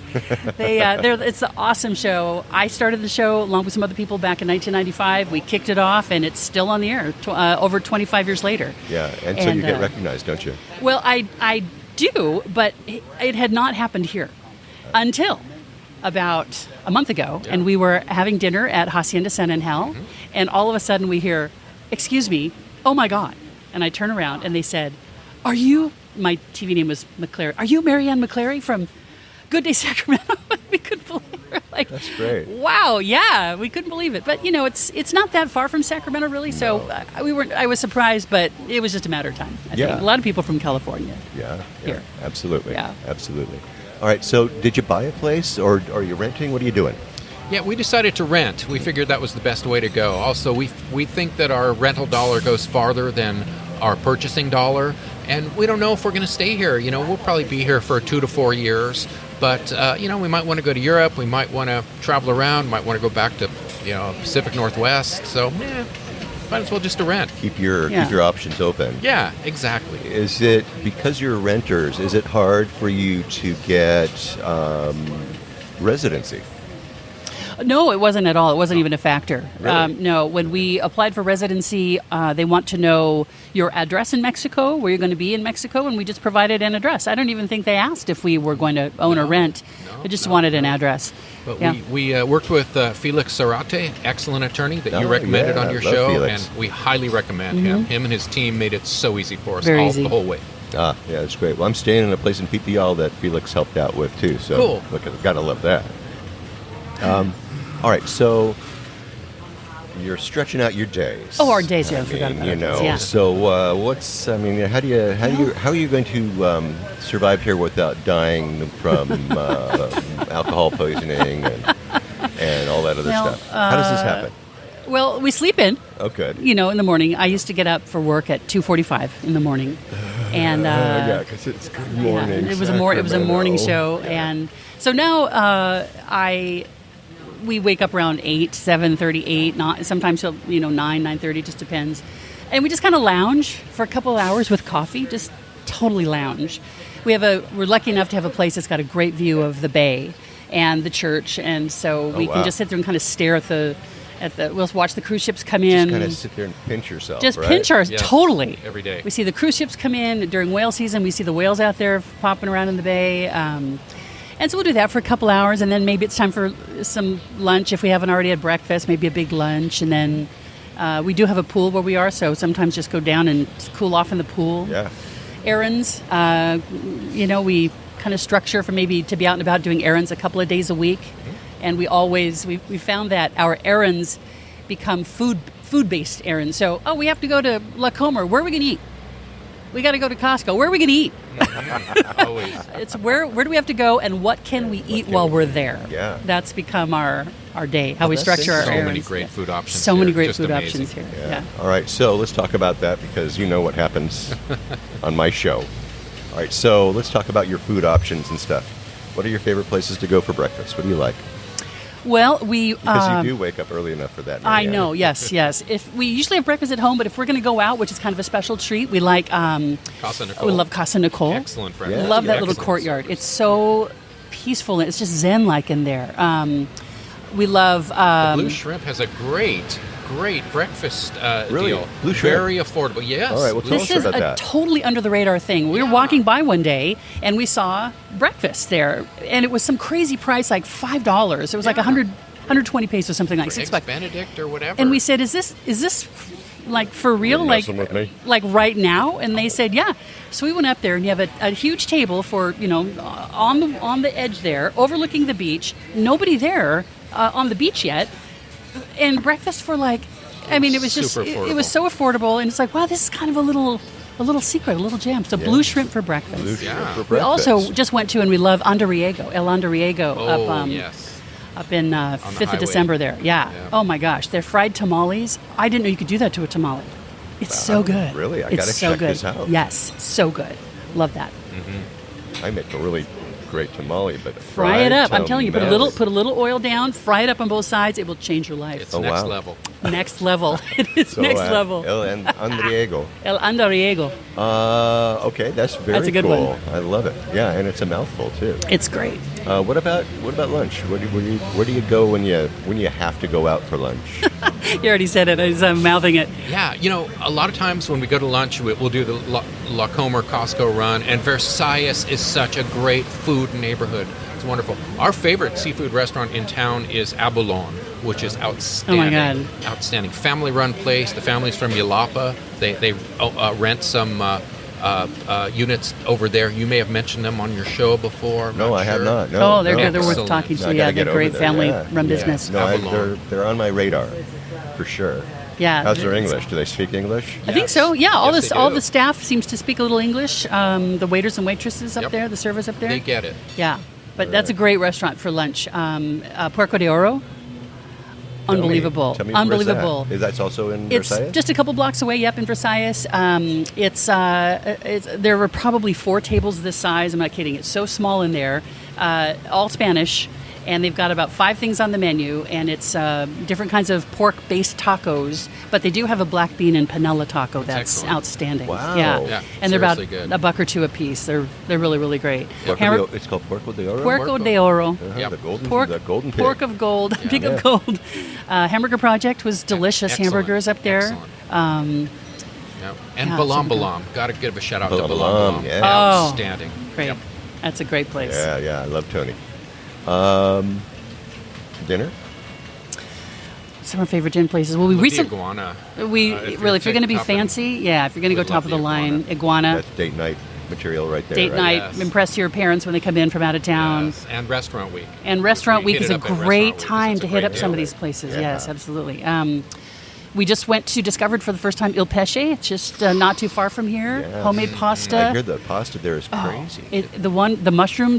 It's an awesome show. I started the show along with some other people back in 1995. We kicked it off, and it's still on the air over 25 years later. Yeah. And so you get recognized, don't you? Well, I do, but it had not happened here until about a month ago, and we were having dinner at Hacienda San Angel, and all of a sudden we hear, "Excuse me, oh my God!" And I turn around, and they said, "Are you?" My TV name was McClary. "Are you Marianne McClary from Good Day Sacramento?" We couldn't believe it. Like, That's great. wow, yeah, we couldn't believe it. But it's not that far from Sacramento, really. So I was surprised, but it was just a matter of time. I think. A lot of people from California. Yeah. Here. Absolutely. Yeah. Absolutely. All right. So did you buy a place, or are you renting? What are you doing? Yeah, we decided to rent. We figured that was the best way to go. Also, we think that our rental dollar goes farther than our purchasing dollar, and we don't know if we're going to stay here. We'll probably be here for 2 to 4 years, but we might want to go to Europe. We might want to travel around. Might want to go back to Pacific Northwest. So might as well just to rent. Keep your options open. Yeah, exactly. Is it because you're renters? Is it hard for you to get residency? No, it wasn't at all. It wasn't even a factor. Really? No, when we applied for residency, they want to know your address in Mexico, where you're going to be in Mexico, and we just provided an address. I don't even think they asked if we were going to own or rent. They just wanted an address. But Yeah. we worked with Felix Zarate, excellent attorney that you recommended on your love show, Felix. and we highly recommend him. Him and his team made it so easy for us Very easy. the whole way. Yeah, that's great. Well, I'm staying in a place in PPL that Felix helped out with too. So Cool. Look, gotta love that. All right, so you're stretching out your days. Oh, our days, yeah, I forgot about our days, yeah. So how are you going to survive here without dying from alcohol poisoning and all that other stuff? How does this happen? Well, we sleep in. Oh, good. In the morning. I used to get up for work at 2:45 in the morning, and yeah, because it's good morning. yeah, it was a morning show, Yeah. and so now we wake up around 8, 7:30, 8, not sometimes 9, 9:30, just depends, and we just kind of lounge for a couple of hours with coffee, just totally lounge. We're lucky enough to have a place that's got a great view of the bay and the church, and so we can just sit there and kind of stare at the. We'll watch the cruise ships come in. Just kind of sit there and pinch yourself. Just right? pinch ours, Yes, totally. every day. We see the cruise ships come in during whale season. We see the whales out there popping around in the bay. And so we'll do that for a couple hours, and then maybe it's time for some lunch if we haven't already had breakfast, maybe a big lunch, and then We do have a pool where we are, so sometimes just go down and cool off in the pool. Yeah. Errands, we kind of structure for maybe to be out and about doing errands a couple of days a week. And we found that our errands become food-based errands. So, we have to go to La Comer. Where are we going to eat? We got to go to Costco. Where are we going to eat? Always. It's where do we have to go and what can we eat while we're there? Yeah. That's become our day, how we structure our So errands. many great food options. So many here. great Just food amazing. options here. Yeah. Yeah. All right, so let's talk about that because you know what happens on my show. All right, so let's talk about your food options and stuff. What are your favorite places to go for breakfast? What do you like? Well, Because you do wake up early enough for that. I Marianne. know, yes. If we usually have breakfast at home, but if we're going to go out, which is kind of a special treat, we like Casa Nicole. we love Casa Nicole. Excellent breakfast. Yeah. Love that little Excellent courtyard. service. It's so peaceful and it's just zen-like in there. We love Blue Shrimp has a great breakfast Really? deal. Blue Shrimp? Very affordable. Yes. All right, well, tell This us is about a that. totally under the radar thing. We were walking by one day and we saw breakfast there, and it was some crazy price, like $5. It was like 120 pesos, something like Eggs $6. Benedict or whatever. And we said, "Is this like for real? You're Like messing with me? like right now?" And they said, "Yeah." So we went up there, and you have a huge table for on the edge there, overlooking the beach. Nobody there on the beach yet, and breakfast for it was just Super it was so affordable, and it's like, wow, this is kind of a little secret, a little gem. So blue shrimp for breakfast. Blue shrimp Yeah. for We breakfast. also just went to, and we love Andariego, El Andariego Oh, yes. up in 5th of highway. December there. Yeah. Yeah. Oh my gosh, their fried tamales. I didn't know you could do that to a tamale. It's so good. Really? I It's gotta so check good. this out. Yes, so good. Love that. I make a really great tamale, but Fry it up. I'm telling you, put a tamales. little oil down, fry it up on both sides. It will change your life. It's Oh, next wow. level. Next level. It is So, next level. El Andriego. El Andariego. Okay, that's very That's a good cool. one. I love it. Yeah, and it's a mouthful too. It's great. What about lunch? Where do you go when you have to go out for lunch? You already said it. I'm mouthing it. Yeah, a lot of times when we go to lunch, we'll do the La Comer Costco run, and Versailles is such a great food neighborhood. It's wonderful. Our favorite seafood restaurant in town is Abulon, which is outstanding. Oh, my God. Outstanding. Family-run place. The family's from Yalapa. They rent some units over there. You may have mentioned them on your show before. I'm No, not I have sure. not. No, They're no. good. They're worth Excellent. talking No, I to. gotta Yeah, get they're over great there. family-run Yeah. business. No, Avalon. they're on my radar for sure. Yeah. How's their English? Do they speak English? I think so. Yeah, Yes, they all do. the staff seems to speak a little English. The waiters and waitresses up Yep. there, the servers up there. They get it. Yeah, but that's a great restaurant for lunch. Puerto de Oro. Unbelievable. Tell me Unbelievable. Where's that? Is that also in It's Versailles? just a couple blocks away. Yep, in Versailles. There were probably 4 tables this size. I'm not kidding. It's so small in there. All Spanish, and they've got about 5 things on the menu, and it's different kinds of pork-based tacos. But they do have a black bean and panela taco that's excellent. outstanding. Wow. Yeah, Yeah, and they're about seriously good. $1 or $2 a piece. They're really really great. It's called Puerto de Oro. Puerco de Oro. Uh-huh, Yep. the golden pig. Pork of gold, pig of gold. Hamburger Project was delicious Excellent. hamburgers up there. Excellent. Yep. And Yeah, Balam super good. Balam. Got to give a shout out to Balam Balam Balam, Balam. yeah. Oh. Outstanding. Great. Yep. That's a great place. Yeah, I love Tony. Dinner? Some of our favorite gin places. Well, we With the recently, iguana. if you're going to be top of- fancy, yeah, if you're going to go Would top of the love the line, iguana, That's date night material right there. date right? night, Yes. impress your parents when they come in from out of town. Yes, and restaurant week. And restaurant We week hit is it a up at Restaurant great Week 'cause time it's to a hit great up some of deal. these places. Yeah. Yes, absolutely. We just discovered for the first time Il Pesce. It's just not too far from here. Yeah. Homemade pasta. I hear the pasta there is Oh, crazy. the mushroom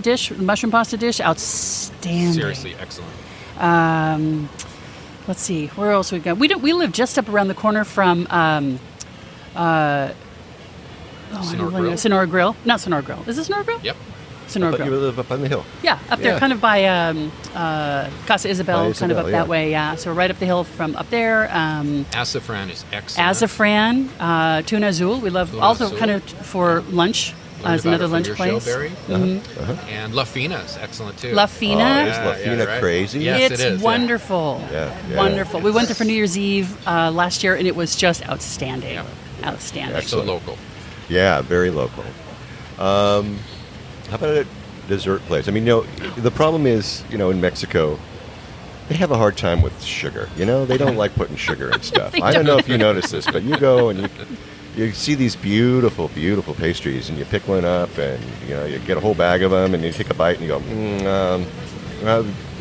pasta dish, outstanding. Seriously, excellent. Let's see, where else we got? We live just up around the corner from Sonora Grill. Not Sonora Grill. Is it Sonora Grill? Yep. Sonora But you Grill. live up on the hill. Yeah, up there, Yeah. kind of by Casa Isabel, By kind of up Isabel, that yeah. way. Yeah, so we're right up the hill from up there. Azafran is excellent. Azafran, Tuna Azul. We love Tuna also Azul. kind of for lunch. Learned As about another it from lunch your place. show, Barry. Uh-huh. And La Fina is excellent too. La Fina. Oh, is La Fina right. crazy? Yes, It's it is. yeah. wonderful. Yeah, yeah. Wonderful. We went there for New Year's Eve last year, and it was just outstanding. Yeah. Outstanding. So local. Yeah, very local. How about a dessert place? I mean, the problem is, in Mexico, they have a hard time with sugar. You know, they don't like putting sugar in stuff. They I don't know don't. if you notice this, but you go and you see these beautiful, beautiful pastries, and you pick one up, and you get a whole bag of them, and you take a bite, and you go,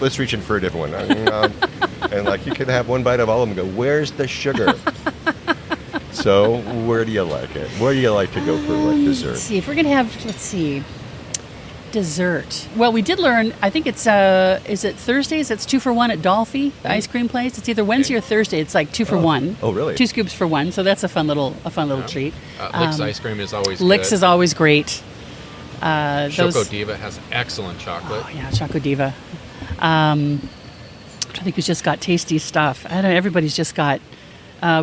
let's reach in for a different one. And like you could have one bite of all of them and go, where's the sugar? So where do you like it? Where do you like to go for like dessert? Let's see, if we're going to have, dessert. Well, we did learn, I think it's, is it Thursdays? It's 2 for 1 at Dolphy, the ice cream place. It's either Wednesday or Thursday. It's like 2 for 1. Oh, really? 2 scoops for 1. So that's a fun little treat. Lick's ice cream is always Lick's good. is always great. Choco Diva has excellent chocolate. Oh, yeah, Choco Diva. I think we've just got tasty stuff. I don't know, everybody's just got,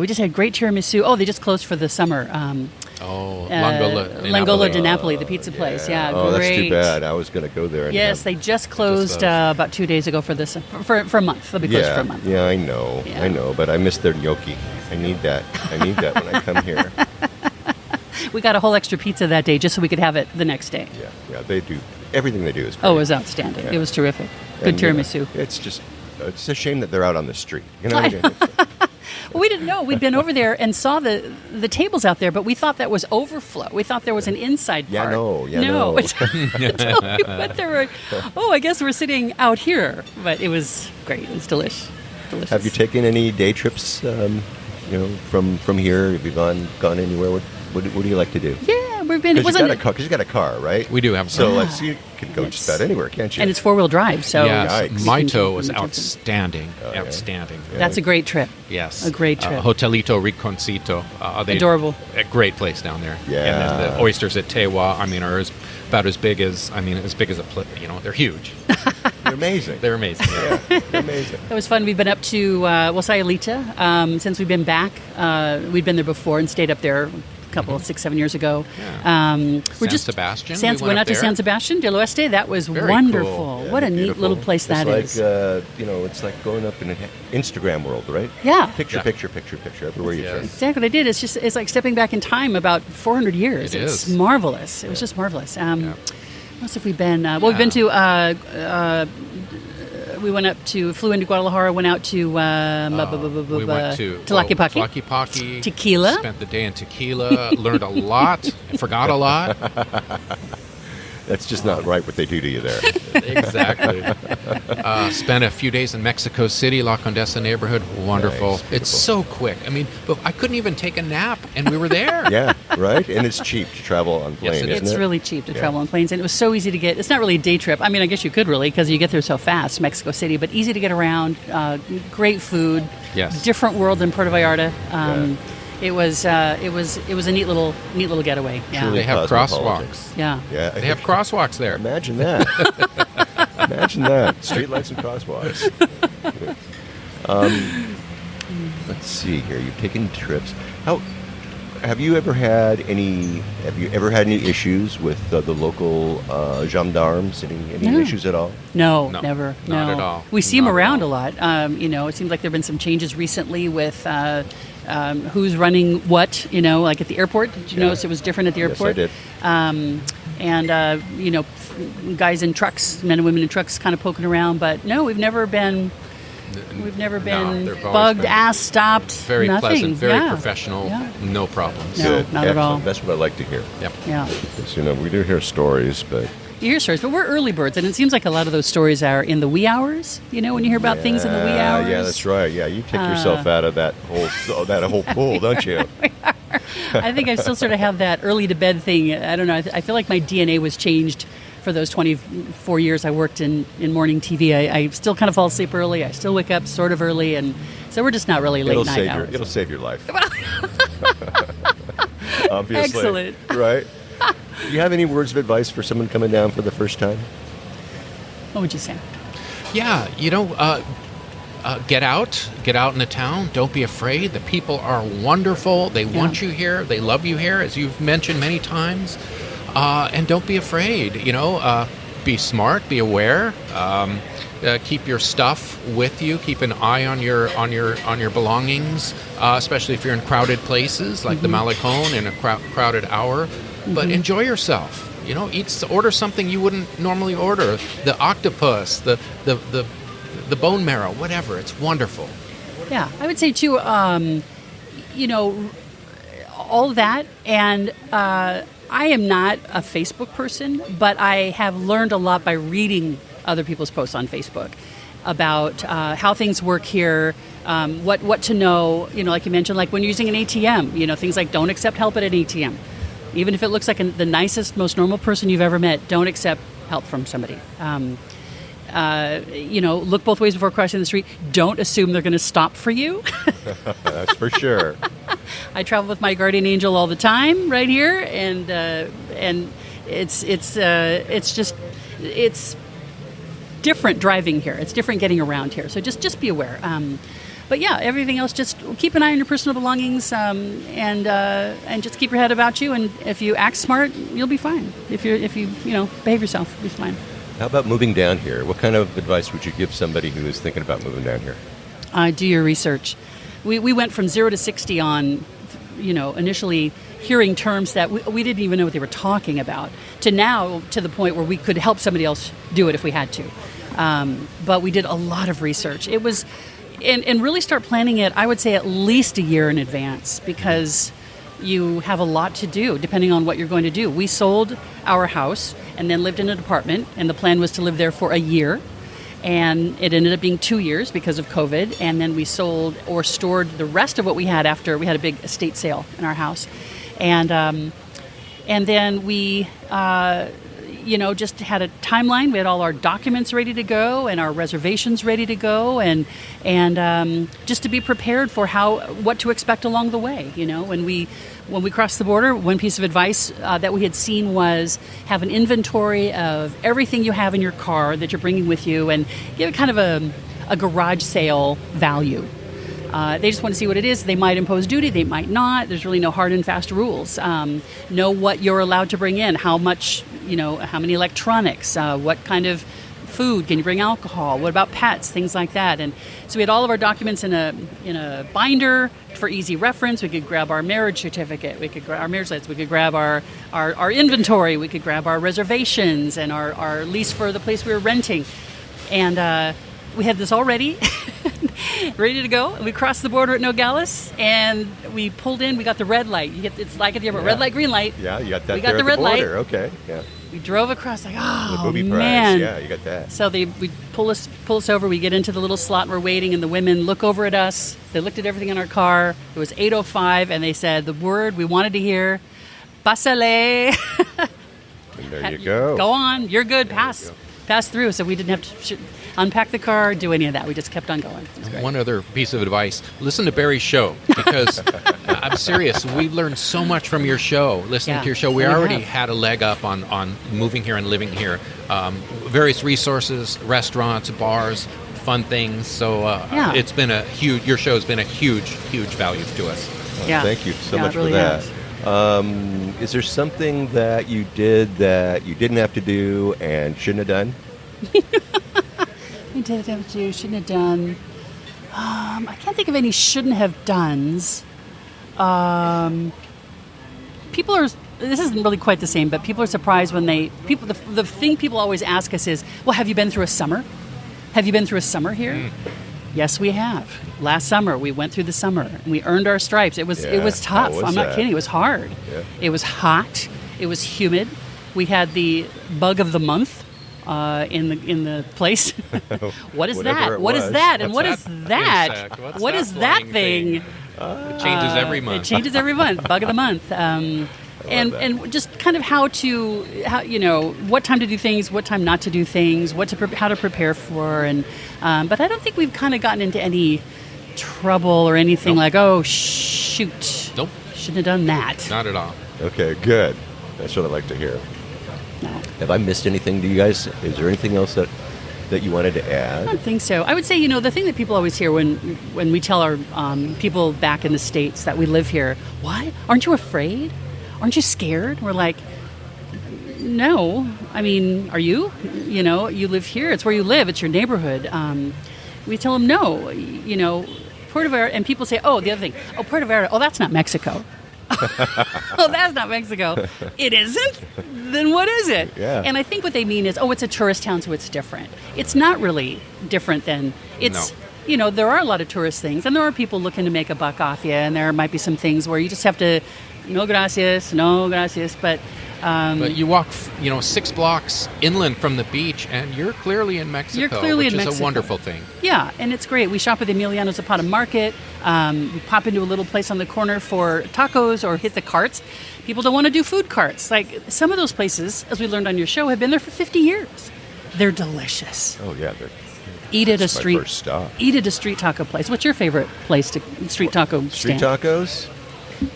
we just had great tiramisu. Oh, they just closed for the summer. L'Angola di Napoli, the pizza place. Yeah, oh, great. that's too bad. I was going to go there. And Yes, they just closed about 2 days ago for this for a month. They'll be closed for a month. Yeah, I know. Yeah. I know, but I miss their gnocchi. I need that when I come here. We got a whole extra pizza that day just so we could have it the next day. Yeah, they do. Everything they do is great. Oh, it was outstanding. Yeah. It was terrific. Good tiramisu. It's a shame that they're out on the street. Well, we didn't know. We'd been over there and saw the tables out there, but we thought that was overflow. We thought there was an inside part. No. Until we went there, I guess we're sitting out here. But it was great. It was delicious. Have you taken any day trips, from here? Have you gone anywhere? What do you like to do? Yeah, we've been. Because you got a car, right? We do have a car. So you can go just about anywhere, can't you? And it's 4-wheel drive, so yes. Yikes. Maito was outstanding. Outstanding. Yeah. that's a great trip. Yes. A great trip. Hotelito Riconcito. Adorable. A great place down there. Yeah. And then the oysters at Tewa, are about as big as a they're huge. They're amazing. They're amazing. Yeah. They're amazing. It was fun. We've been up to Sayulita since we've been back. We'd been there before and stayed up there a couple, 6-7 years ago. Yeah. Sebastian. We went out to San Sebastian del Oeste. That was Very wonderful. cool. What a neat Beautiful. little place that is. It's like going up in an Instagram world, right? Yeah. Picture everywhere you turn. Exactly what I did. It's like stepping back in time about 400 years. It's marvelous. It was just marvelous. What else have we been? We've been to. Flew into Guadalajara, went out to we went to Tlaquepaque. Tequila. Spent the day in Tequila, learned a lot, forgot a lot. That's just not right what they do to you there. Exactly. Spent a few days in Mexico City, La Condesa neighborhood. Wonderful. Nice, it's so quick. But I couldn't even take a nap, and we were there. Yeah, right? And it's cheap to travel on plane, Yes, it is. isn't It's it? really cheap to travel on planes, and it was so easy to get. It's not really a day trip. I guess you could really, because you get there so fast, Mexico City, but easy to get around. Great food. Yes. Different world than Puerto Vallarta. It was a neat little getaway. Yeah. They have crosswalks. Yeah. Yeah. They have crosswalks there. Imagine that. Imagine that. Streetlights and crosswalks. Let's see here. You've taken trips. Have you ever had any issues with the local gendarmes? Any issues at all? No, No, never. not No. at all. We see them Not at around a all. lot. It seems like there have been some changes recently with who's running what, like at the airport. Did you notice it was different at the airport? Yes, I did. Guys in trucks, men and women in trucks kind of poking around. But no, we've never been they've always bugged, been asked, stopped, very nothing. pleasant, very Yeah. professional, Yeah. no problems. No, Good. not at all. Excellent. That's what I like to hear. Yep. Yeah. Because, we do hear stories, but You hear stories, but we're early birds, and it seems like a lot of those stories are in the wee hours. When you hear about things in the wee hours. Yeah, that's right. Yeah, you take yourself out of that whole pool, don't you? I think I still sort of have that early to bed thing. I don't know. I feel like my DNA was changed for those 24 years I worked in morning TV. I still kind of fall asleep early. I still wake up sort of early, and so we're just not really late night hours. It'll save your life. Obviously. Excellent. Right? Do you have any words of advice for someone coming down for the first time? What would you say? Yeah, get out in the town. Don't be afraid. The people are wonderful. They want you here. They love you here, as you've mentioned many times. And don't be afraid. Be smart. Be aware. Keep your stuff with you. Keep an eye on your belongings, especially if you're in crowded places like the Malecón in a crowded hour. But enjoy yourself. Order something you wouldn't normally order. The octopus, the the bone marrow, whatever. It's wonderful. Yeah, I would say too, all that. And I am not a Facebook person, but I have learned a lot by reading other people's posts on Facebook about how things work here, what to know, like you mentioned, like when you're using an ATM, things like don't accept help at an ATM. Even if it looks like the nicest, most normal person you've ever met, don't accept help from somebody. Look both ways before crossing the street. Don't assume they're going to stop for you. That's for sure. I travel with my guardian angel all the time right here, and it's different driving here. It's different getting around here. So just be aware. But yeah, everything else, just keep an eye on your personal belongings, and just keep your head about you. And if you act smart, you'll be fine. If you behave yourself, you'll be fine. How about moving down here? What kind of advice would you give somebody who is thinking about moving down here? Do your research. We went from 0 to 60 on, initially hearing terms that we didn't even know what they were talking about, to now to the point where we could help somebody else do it if we had to. But we did a lot of research. It was, and really start planning it, I would say at least a year in advance, because you have a lot to do depending on what you're going to do. We sold our house and then lived in an apartment, and the plan was to live there for a year. And it ended up being 2 years because of COVID. And then we sold or stored the rest of what we had after we had a big estate sale in our house. And then we, just had a timeline. We had all our documents ready to go and our reservations ready to go, and just to be prepared for what to expect along the way. When we crossed the border, one piece of advice that we had seen was have an inventory of everything you have in your car that you're bringing with you, and give it kind of a garage sale value. They just want to see what it is. They might impose duty, they might not. There's really no hard and fast rules. Know what you're allowed to bring in, how much, how many electronics, what kind of food, can you bring alcohol, what about pets, things like that. And so we had all of our documents in a binder for easy reference. We could grab our marriage certificate, we could grab our marriage license, we could grab our inventory, we could grab our reservations and our lease for the place we were renting. And we had this all ready, ready to go. And we crossed the border at Nogales, and we pulled in. We got the red light. It's like at the airport, red light, green light. Yeah, you got that. We got the red border. light. Okay, yeah. We drove across, like, the oh booby man! Prize. Yeah, you got that. So we pull us over. We get into the little slot. We're waiting, and the women look over at us. They looked at everything in our car. It was 8:05, and they said the word we wanted to hear: "Pásale." And there you go. Go on. You're good. Pass through. So we didn't have to unpack the car, do any of that. We just kept on going. One other piece of advice: listen to Barry's show, because I'm serious. We learned so much from your show. Listening to your show, we already had a leg up on moving here and living here. Various resources, restaurants, bars, fun things. So it's been your show's been a huge value to us. Well, thank you so much really for that. Has. Is there something that you did that you didn't have to do and shouldn't have done? We did have to do, shouldn't have done. I can't think of any shouldn't have dones. People are. This isn't really quite the same, but people are surprised when the thing people always ask us is, well, have you been through a summer? Have you been through a summer here? Yes, we have. Last summer, we went through the summer, and we earned our stripes. It was tough. I'm not kidding. It was hard. Yeah. It was hot. It was humid. We had the bug of the month in the place. What is that? What is that? And what is that? What is that thing? It changes every month. It changes every month. Bug of the month. And just kind of how what time to do things, what time not to do things, how to prepare for, and but I don't think we've kind of gotten into any trouble or anything like, oh shoot, nope, shouldn't have done that. Not at all. Okay, good. That's what I like to hear. No. Have I missed anything? Do you guys? Is there anything else that you wanted to add? I don't think so. I would say, the thing that people always hear when we tell our people back in the States that we live here, what? Aren't you afraid? Aren't you scared? We're like, no. I mean, are you? You live here. It's where you live. It's your neighborhood. We tell them, no. Puerto Vallarta, and people say, oh, the other thing. Oh, Puerto Vallarta. Oh, that's not Mexico. Oh, that's not Mexico. It isn't? Then what is it? Yeah. And I think what they mean is, it's a tourist town, so it's different. It's not really different than it's. No. There are a lot of tourist things, and there are people looking to make a buck off you, and there might be some things where you just have to, no gracias, but But you walk, 6 blocks inland from the beach, and you're clearly in Mexico, You're clearly which in is Mexico. a wonderful thing. Yeah, and it's great. We shop at the Emiliano Zapata Market. We pop into a little place on the corner for tacos or hit the carts. People don't want to do food carts. Like some of those places, as we learned on your show, have been there for 50 years. They're delicious. Oh, yeah. Eat at a That's my street. first stop. Eat at a street taco place. What's your favorite place to street taco Street stand? tacos.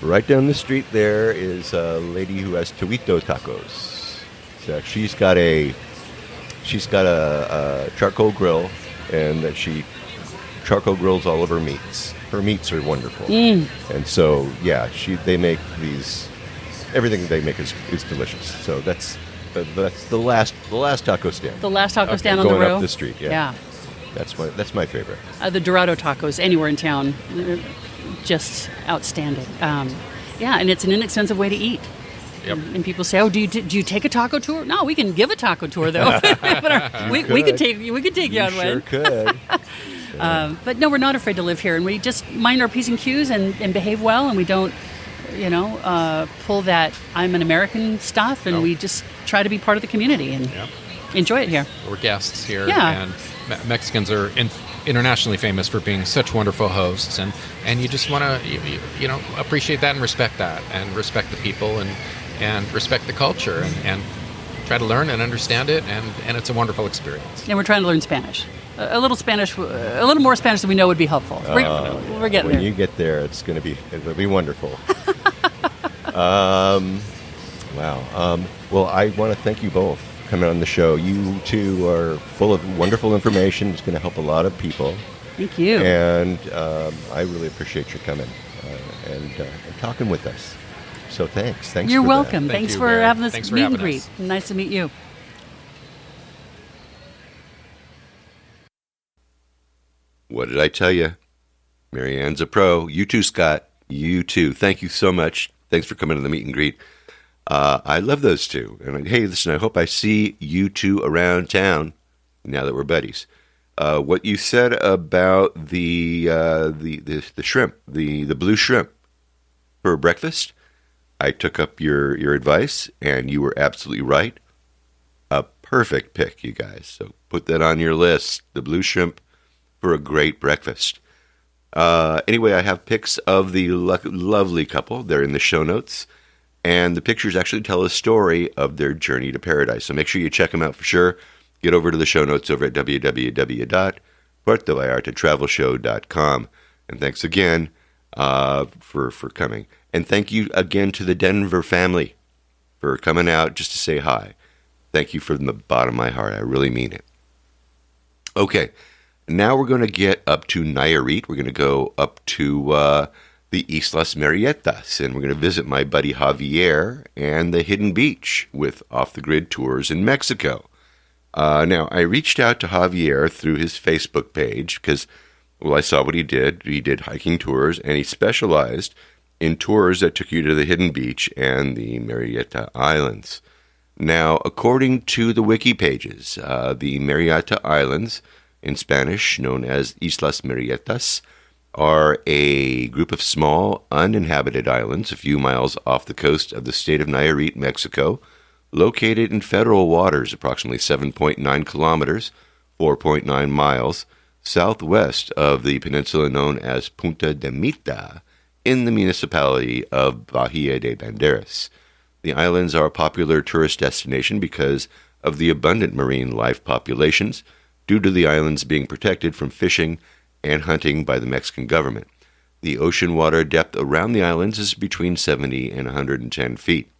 Right down the street there is a lady who has Tuito tacos. So she's got a charcoal grill, and that she charcoal grills all of her meats. Her meats are wonderful, and so they make these. Everything they make is delicious. So that's the last taco stand. The last taco Okay, stand on the going row? up the street. Yeah. That's my favorite. The Dorado tacos anywhere in town, they're just outstanding. And it's an inexpensive way to eat. Yep. And people say, "Oh, do you take a taco tour?" No, we can give a taco tour though. But we could take you on Sure one. could. But no, we're not afraid to live here, and we just mind our P's and Q's and behave well, and we don't, pull that I'm an American stuff, and we just try to be part of the community and enjoy it here. We're guests here, Yeah. and Mexicans are internationally famous for being such wonderful hosts, and you just want to appreciate that and respect the people and respect the culture and try to learn and understand it, and it's a wonderful experience. And we're trying to learn Spanish. A little more Spanish than we know would be helpful. We're getting when there. you get there, it'll be wonderful. Wow. Well, I want to thank you both for coming on the show. You two are full of wonderful information. It's going to help a lot of people. Thank you. And I really appreciate your coming and talking with us. So thanks. You're for welcome. Thank Thanks you, for Barry. having this Thanks for meet and having greet. us. Nice to meet you. What did I tell you? Marianne's a pro. You too, Scott. You too. Thank you so much. Thanks for coming to the meet and greet. I love those two. And hey, listen, I hope I see you two around town now that we're buddies. What you said about the shrimp, the blue shrimp for breakfast, I took up your advice, and you were absolutely right. A perfect pick, you guys. So put that on your list. The blue shrimp for a great breakfast. Anyway, I have pics of the lovely couple. They're in the show notes. And the pictures actually tell a story of their journey to paradise. So make sure you check them out for sure. Get over to the show notes over at www.puertovallartatravelshow.com. And thanks again for coming. And thank you again to the Denver family for coming out just to say hi. Thank you from the bottom of my heart. I really mean it. Okay. Now we're going to get up to Nayarit. We're going to go up to the Islas Marietas, and we're going to visit my buddy Javier and the Hidden Beach with off-the-grid tours in Mexico. Now, I reached out to Javier through his Facebook page because, well, I saw what he did. He did hiking tours, and he specialized in tours that took you to the Hidden Beach and the Marietta Islands. Now, according to the wiki pages, the Marietta Islands, in Spanish known as Islas Marietas, are a group of small, uninhabited islands a few miles off the coast of the state of Nayarit, Mexico, located in federal waters approximately 7.9 kilometers, 4.9 miles, southwest of the peninsula known as Punta De Mita, in the municipality of Bahia de Banderas. The islands are a popular tourist destination because of the abundant marine life populations, due to the islands being protected from fishing and hunting by the Mexican government. The ocean water depth around the islands is between 70 and 110 feet.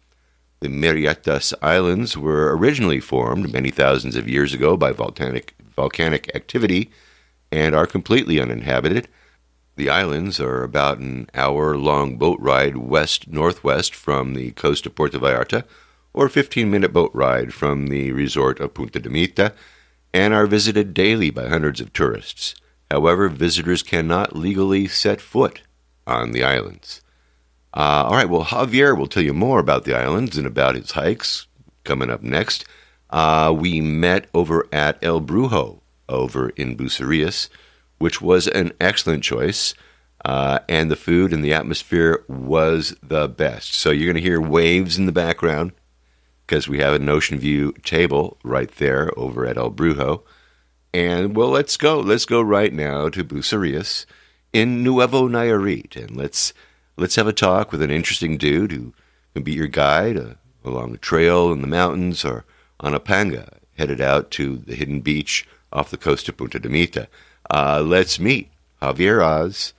The Marietas Islands were originally formed many thousands of years ago by volcanic activity and are completely uninhabited. The islands are about an hour-long boat ride west-northwest from the coast of Puerto Vallarta, or a 15-minute boat ride from the resort of Punta De Mita, and are visited daily by hundreds of tourists. However, visitors cannot legally set foot on the islands. All right, well, Javier will tell you more about the islands and about his hikes coming up next. We met over at El Brujo over in Bucerias, which was an excellent choice. And the food and the atmosphere was the best. So you're going to hear waves in the background because we have an ocean view table right there over at El Brujo. And, well, let's go. Let's go right now to Bucerias in Nuevo Nayarit. And let's have a talk with an interesting dude who can be your guide along a trail in the mountains or on a panga headed out to the hidden beach off the coast of Punta De Mita. Let's meet Javier Oz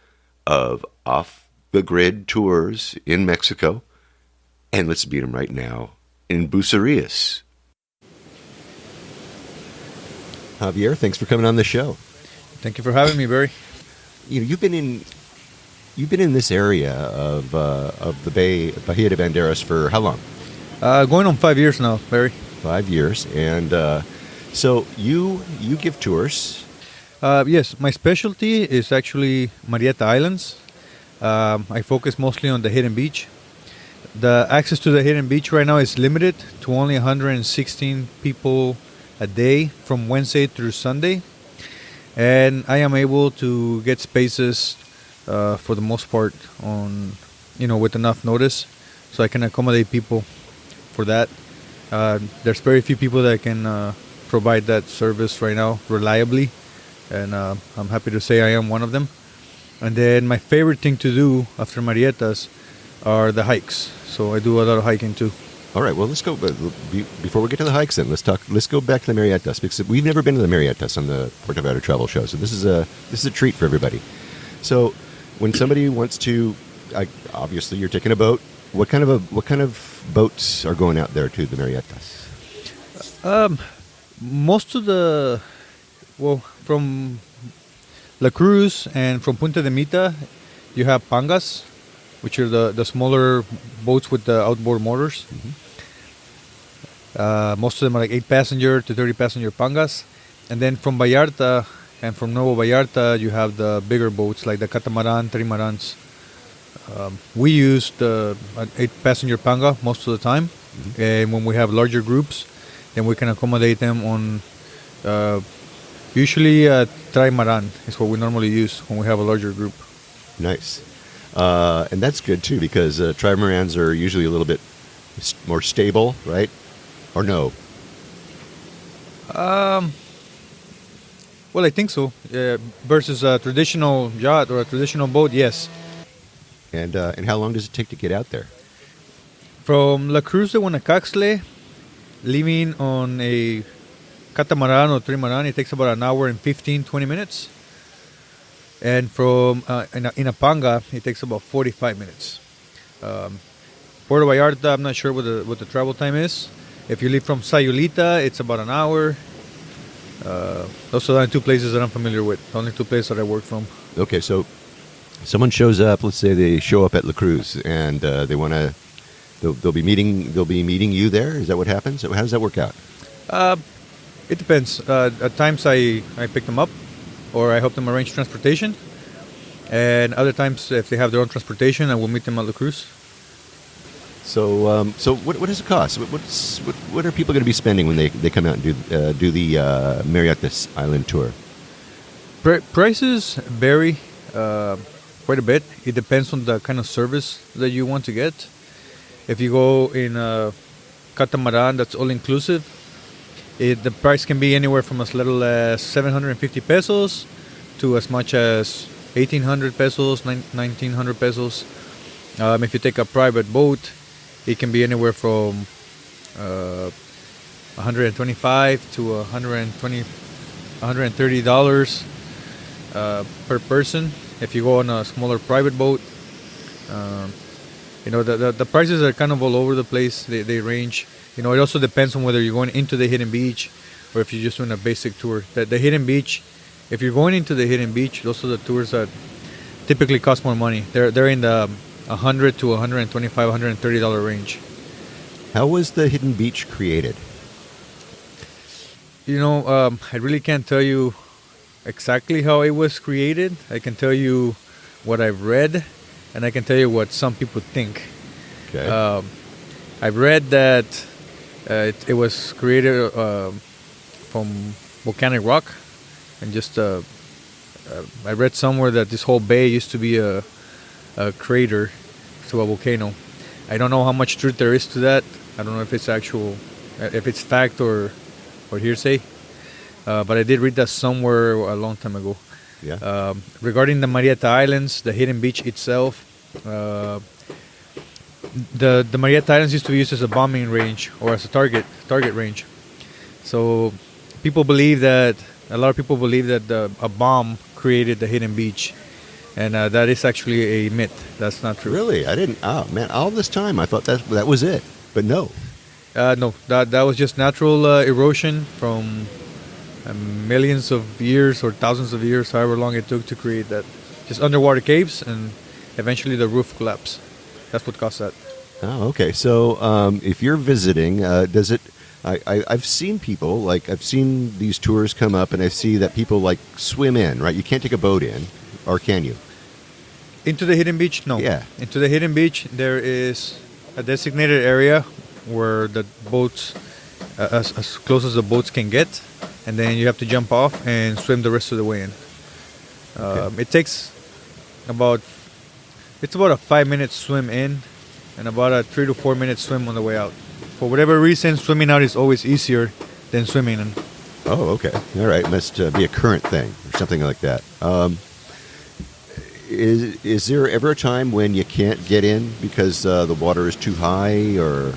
of Off the Grid Tours in Mexico. And let's meet him right now in Bucerias. Javier, thanks for coming on the show. Thank you for having me, Barry. You've been in this area of the Bay, Bahia de Banderas, for how long? Going on 5 years now, Barry. 5 years, and so you give tours. Yes, my specialty is actually Marietta Islands. I focus mostly on the hidden beach. The access to the hidden beach right now is limited to only 116 people a day from Wednesday through Sunday, and I am able to get spaces for the most part on, with enough notice, so I can accommodate people for that. There's very few people that can provide that service right now reliably, and I'm happy to say I am one of them. And then my favorite thing to do after Marietas are the hikes. So I do a lot of hiking too. All right, well, let's go. Before we get to the hikes, then let's go back to the Marietas, because we've never been to the Marietas on the Puerto Vallarta Travel Show. So this is a treat for everybody. So when somebody wants to, obviously you're taking a boat. What kind of boats are going out there to the Marietas? Most of from La Cruz and from Punta De Mita, you have pangas, which are the smaller boats with the outboard motors. Mm-hmm. Most of them are like 8-passenger to 30-passenger pangas. And then from Vallarta and from Nuevo Vallarta, you have the bigger boats like the catamaran, trimarans. We use the 8-passenger panga most of the time. Mm-hmm. And when we have larger groups, then we can accommodate them on usually trimaran is what we normally use when we have a larger group. Nice. And that's good too, because trimarans are usually a little bit more stable, right? Or no? Well, I think so. Versus a traditional yacht or a traditional boat, yes. And how long does it take to get out there? From La Cruz de Guanacaxtle, leaving on a catamaran or trimaran, it takes about an hour and 15-20 minutes. And from in a panga, it takes about 45 minutes. Puerto Vallarta, I'm not sure what the travel time is. If you leave from Sayulita, it's about an hour. Those are the only two places that I'm familiar with. The only two places that I work from. Okay, so someone shows up. Let's say they show up at La Cruz, and they want to. They'll be meeting you there. Is that what happens? How does that work out? It depends. At times I pick them up, or I help them arrange transportation. And other times, if they have their own transportation, I will meet them at La Cruz. So what does it cost? What are people going to be spending when they come out and do the Marietta Island tour? Prices vary quite a bit. It depends on the kind of service that you want to get. If you go in a catamaran that's all inclusive, the price can be anywhere from as little as 750 pesos to as much as 1,800 pesos, 1,900 pesos. If you take a private boat, it can be anywhere from 125 to $130 per person. If you go on a smaller private boat, the prices are kind of all over the place. They range. It also depends on whether you're going into the hidden beach or if you're just doing a basic tour. The hidden beach, if you're going into the hidden beach, those are the tours that typically cost more money. They're in the $100 to $125, $130 range. How was the hidden beach created? I really can't tell you exactly how it was created. I can tell you what I've read. and I can tell you what some people think. Okay. I've read that it was created from volcanic rock, and just I read somewhere that this whole bay used to be a crater to a volcano. I don't know how much truth there is to that. I don't know if it's if it's fact or hearsay. But I did read that somewhere a long time ago. Yeah. Regarding the Marietta Islands, the hidden beach itself, the Marietta Islands used to be used as a bombing range or as a target range. So a lot of people believe that a bomb created the hidden beach, and that is actually a myth. That's not true. Really? I didn't. Oh man! All this time I thought that was it, but no. No, that was just natural erosion from millions of years or thousands of years, however long it took to create that. Just underwater caves, and eventually the roof collapsed. That's what caused that. Oh, okay. So if you're visiting, does it? I've seen people, I've seen these tours come up, and I see that people swim in, right? You can't take a boat in, or can you? Into the hidden beach? No. Yeah. Into the hidden beach, there is a designated area where the boats, as close as the boats can get, and then you have to jump off and swim the rest of the way in. Okay. It takes about a 5-minute swim in, and about a 3 to 4 minute swim on the way out. For whatever reason, swimming out is always easier than swimming in. Oh, okay. All right. Must be a current thing or something like that. Is there ever a time when you can't get in because the water is too high? Or,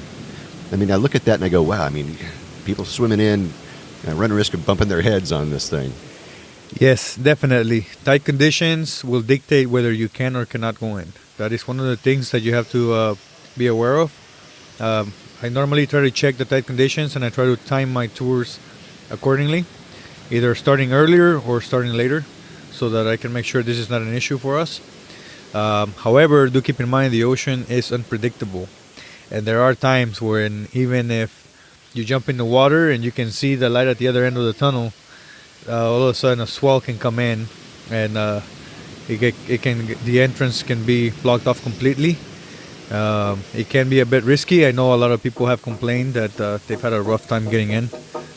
I mean, I look at that and I go, wow, I mean, people swimming in run a risk of bumping their heads on this thing. Yes, definitely. Tight conditions will dictate whether you can or cannot go in. That is one of the things that you have to be aware of. I normally try to check the tide conditions, and I try to time my tours accordingly, either starting earlier or starting later, so that I can make sure this is not an issue for us. However, do keep in mind the ocean is unpredictable, and there are times when even if you jump in the water and you can see the light at the other end of the tunnel, all of a sudden a swell can come in, and the entrance can be blocked off completely. It can be a bit risky. I know a lot of people have complained that they've had a rough time getting in.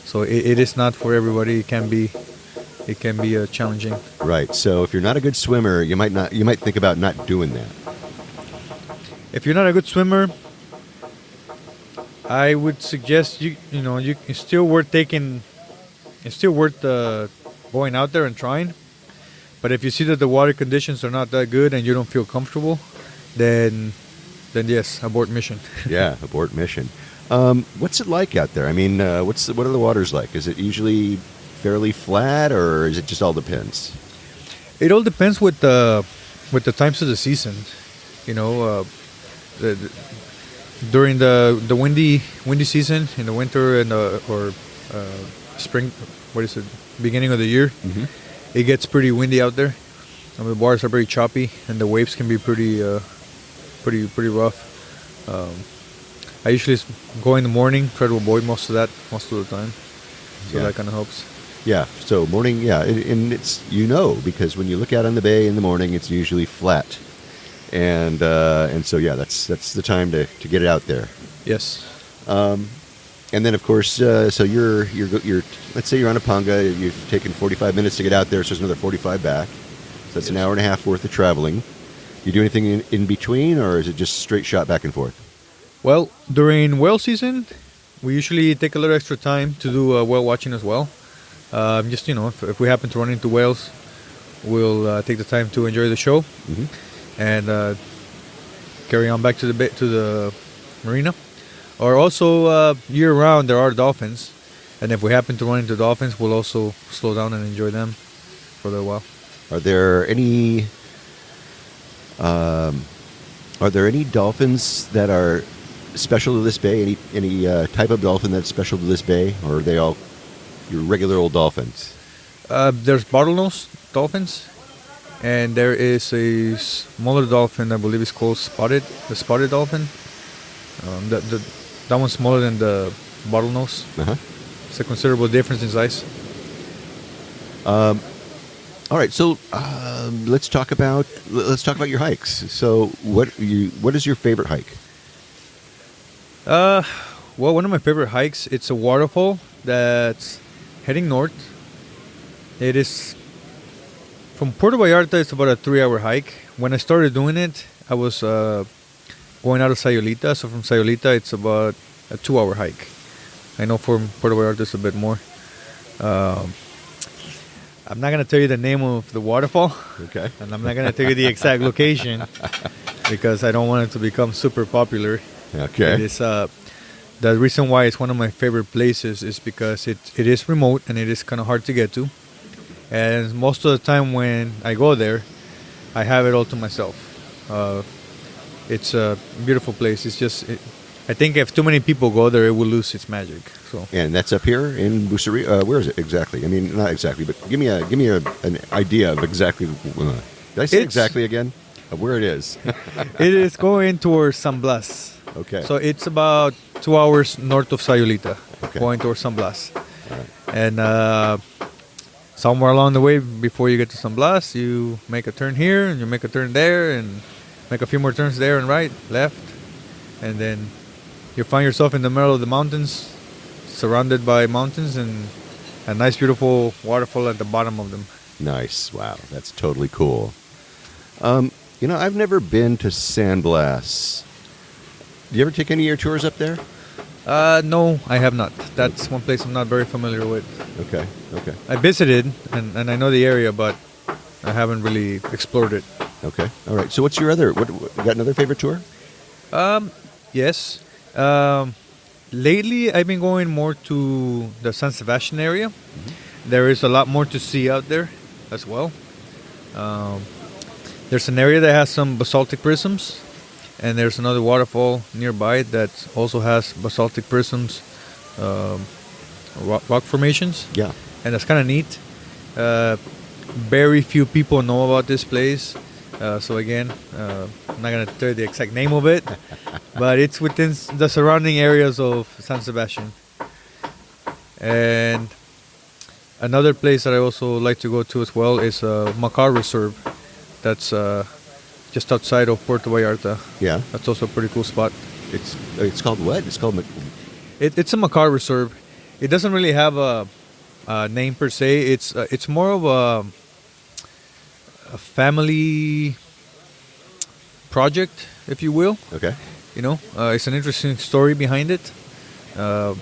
So it is not for everybody. It can be challenging. Right. So if you're not a good swimmer, you might think about not doing that. If you're not a good swimmer, I would suggest it's still worth going out there and trying. But if you see that the water conditions are not that good and you don't feel comfortable, then yes, abort mission. Yeah, abort mission. What's it like out there? I mean, what are the waters like? Is it usually fairly flat, or is it just all depends? It all depends with the times of the season. During the windy season in the winter or spring, beginning of the year, Mm-hmm. It gets pretty windy out there. The waters are very choppy, and the waves can be pretty rough. I usually go in the morning, try to avoid most of the time. So that kind of helps. Yeah. So morning, yeah, and it's because when you look out on the bay in the morning, it's usually flat, and so yeah, that's the time to get it out there. Yes. And then of course, so you're let's say you're on a panga, you've taken 45 minutes to get out there, so there's another 45 back. So that's an hour and a half worth of traveling. You do anything in between, or is it just straight shot back and forth? Well, during whale season, we usually take a little extra time to do whale watching as well. If we happen to run into whales, we'll take the time to enjoy the show, Mm-hmm. and carry on back to the marina. Or also, year-round, there are dolphins, and if we happen to run into dolphins, we'll also slow down and enjoy them for a little while. Are there any dolphins that are special to this bay? Any type of dolphin that's special to this bay, or are they all your regular old dolphins? There's bottlenose dolphins, and there is a smaller dolphin, I believe it's called the spotted dolphin. That one's smaller than the bottlenose. Uh-huh. It's a considerable difference in size. All right, so let's talk about your hikes. So, what is your favorite hike? Well, one of my favorite hikes, it's a waterfall that's heading north. It is from Puerto Vallarta. It's about a 3-hour hike. When I started doing it, I was going out of Sayulita. So from Sayulita, it's about a 2-hour hike. I know from Puerto Vallarta, it's a bit more. I'm not going to tell you the name of the waterfall. Okay. And I'm not going to tell you the exact location because I don't want it to become super popular. Okay. It is, the reason why it's one of my favorite places is because it is remote and it is kind of hard to get to. And most of the time when I go there, I have it all to myself. It's a beautiful place. It's just... I think if too many people go there, it will lose its magic. So. And that's up here in Buceria. Where is it exactly? I mean, not exactly, but give me an idea of exactly. Did I say exactly again? Of where it is? It is going towards San Blas. Okay. So it's about 2 hours north of Sayulita, okay. Going towards San Blas. All right. And somewhere along the way, before you get to San Blas, you make a turn here, and you make a turn there, and make a few more turns there and right, left, and then you find yourself in the middle of the mountains, surrounded by mountains, and a nice, beautiful waterfall at the bottom of them. Nice. Wow. That's totally cool. I've never been to San Blas. Do you ever take any of your tours up there? No, I have not. That's one place I'm not very familiar with. Okay. I visited, and I know the area, but I haven't really explored it. Okay. All right. So what's your other... you got another favorite tour? Yes. Lately, I've been going more to the San Sebastian area. Mm-hmm. There is a lot more to see out there as well. There's an area that has some basaltic prisms, and there's another waterfall nearby that also has basaltic prisms, rock formations. Yeah. And that's kind of neat. Very few people know about this place. So again, I'm not going to tell you the exact name of it, but it's within the surrounding areas of San Sebastian. And another place that I also like to go to as well is Macaw Reserve. That's just outside of Puerto Vallarta. Yeah. That's also a pretty cool spot. It's called what? It's called... It's a Macaw Reserve. It doesn't really have a name per se. It's more of a family project, if you will. Okay. It's an interesting story behind it. I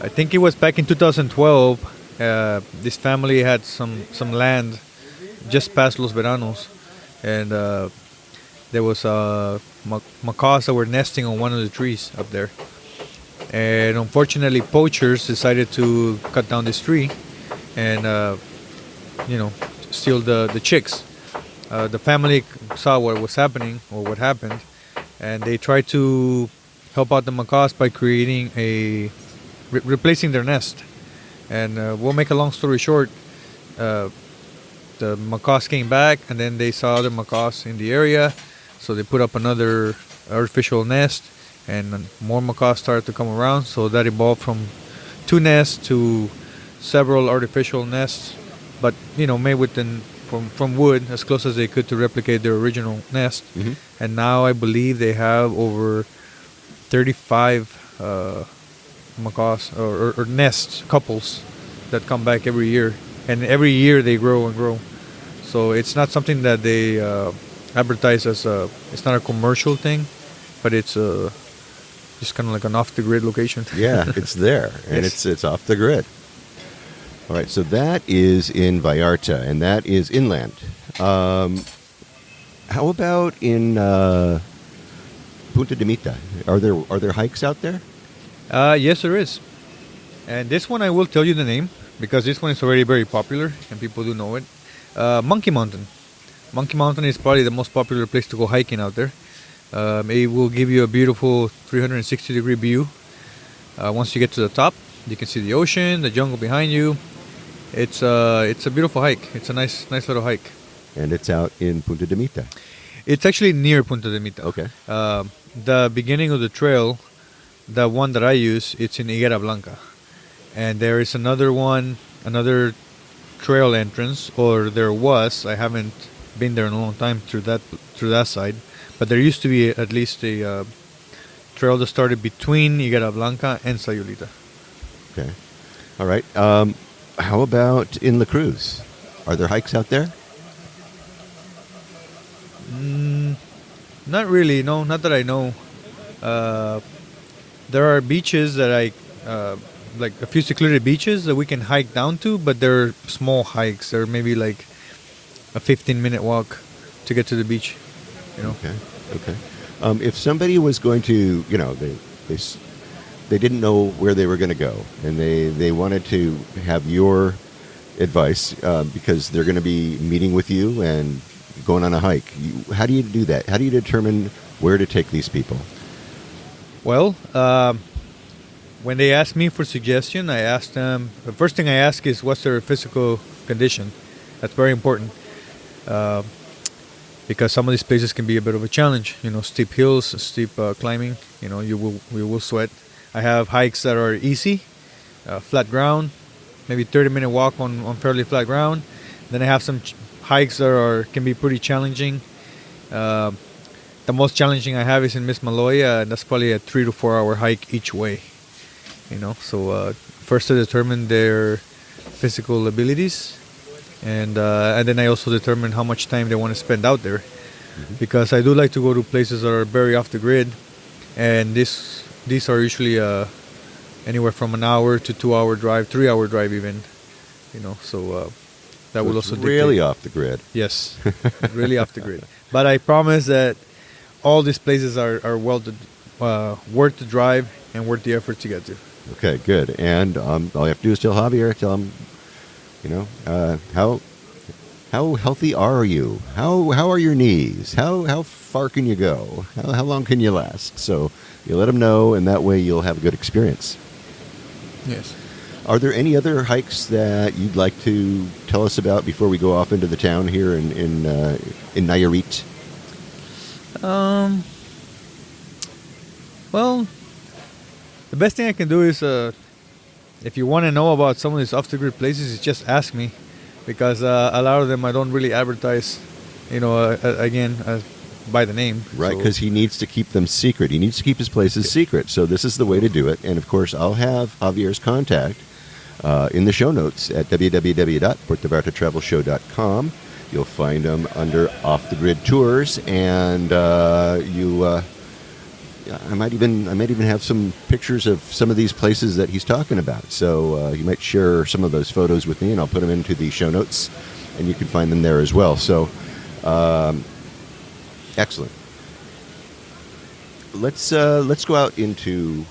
think it was back in 2012. This family had some land just past Los Veranos, and there was macaws that were nesting on one of the trees up there. And unfortunately, poachers decided to cut down this tree and, steal the chicks. The family saw what was happening, or what happened, and they tried to help out the macaws by creating replacing their nest. And we'll make a long story short, the macaws came back, and then they saw other macaws in the area, so they put up another artificial nest, and more macaws started to come around. So that evolved from 2 nests to several artificial nests, but made from wood as close as they could to replicate their original nest. Mm-hmm. And now I believe they have over 35 macaws or nests, couples that come back every year, and every year they grow and grow. So it's not something that they advertise as it's not a commercial thing, but it's just kind of like an off-the-grid location. Yeah, it's there, and yes. it's off the grid. All right, so that is in Vallarta, and that is inland. How about in Punta De Mita? Are there hikes out there? Yes, there is. And this one I will tell you the name, because this one is already very popular and people do know it. Monkey Mountain. Monkey Mountain is probably the most popular place to go hiking out there. It will give you a beautiful 360-degree view. Once you get to the top, you can see the ocean, the jungle behind you. It's a beautiful hike. It's a nice little hike. And it's out in Punta De Mita. It's actually near Punta De Mita. Okay. The beginning of the trail, the one that I use, it's in Higuera Blanca. And there is another trail entrance, or there was. I haven't been there in a long time through that side, but there used to be at least a trail that started between Higuera Blanca and Sayulita. Okay. All right. How about in La Cruz? Are there hikes out there? Not really. No, not that I know. There are beaches that like a few secluded beaches that we can hike down to, but they're small hikes. They're maybe like a 15-minute walk to get to the beach. Okay. If somebody was going to, they didn't know where they were going to go, and they wanted to have your advice because they're going to be meeting with you and going on a hike. How do you do that? How do you determine where to take these people? Well, when they ask me for suggestion, I ask them, the first thing I ask is what's their physical condition. That's very important because some of these places can be a bit of a challenge. Steep hills, steep climbing, we will sweat. I have hikes that are easy, flat ground, maybe 30-minute walk on fairly flat ground. Then I have some hikes that can be pretty challenging. The most challenging I have is in Miss Maloya, and that's probably a 3 to 4 hour hike each way. So first to determine their physical abilities, and then I also determine how much time they want to spend out there, because I do like to go to places that are very off the grid, and these are usually anywhere from an hour to 2 hour drive, 3 hour drive even. So that will also really dictate. Off the grid. Yes, really off the grid. But I promise that all these places are worth the drive and worth the effort to get to. Okay, good. And all you have to do is tell Javier, how healthy are you? How are your knees? How far can you go? How long can you last? So you let him know, and that way you'll have a good experience. Yes. Are there any other hikes that you'd like to tell us about before we go off into the town here in Nayarit? Well, the best thing I can do is, if you want to know about some of these off-the-grid places, is just ask me, because a lot of them I don't really advertise, by the name. Right, because he needs to keep them secret. He needs to keep his places secret. So this is the way to do it. And, of course, I'll have Javier's contact in the show notes at www.puertovallartatravelshow.com. You'll find them under Off the Grid Tours, and I might even have some pictures of some of these places that he's talking about. So you might share some of those photos with me, and I'll put them into the show notes, and you can find them there as well. So excellent. Let's go out into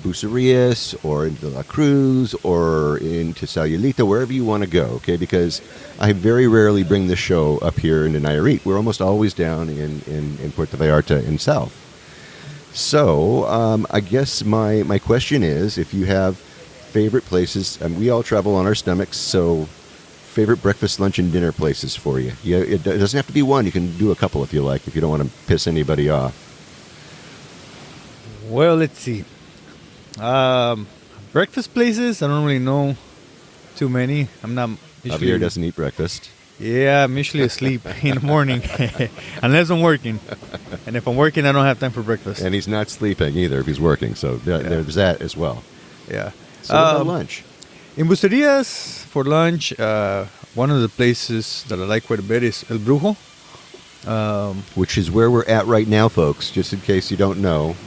Bucerias or into La Cruz or into Sayulita, wherever you want to go, okay? Because I very rarely bring this show up here into Nayarit. We're almost always down in Puerto Vallarta in South. So I guess my question is, if you have favorite places, and we all travel on our stomachs, so favorite breakfast, lunch, and dinner places for you. It doesn't have to be one. You can do a couple if you like, if you don't want to piss anybody off. Well, let's see. Breakfast places, I don't really know too many. I'm not usually... Javier doesn't eat breakfast. Yeah, I'm usually asleep in the morning, unless I'm working. And if I'm working, I don't have time for breakfast. And he's not sleeping either if he's working, so there's that as well. Yeah. So what about lunch? In Bucerias, for lunch, one of the places that I like quite a bit is El Brujo. Which is where we're at right now, folks, just in case you don't know.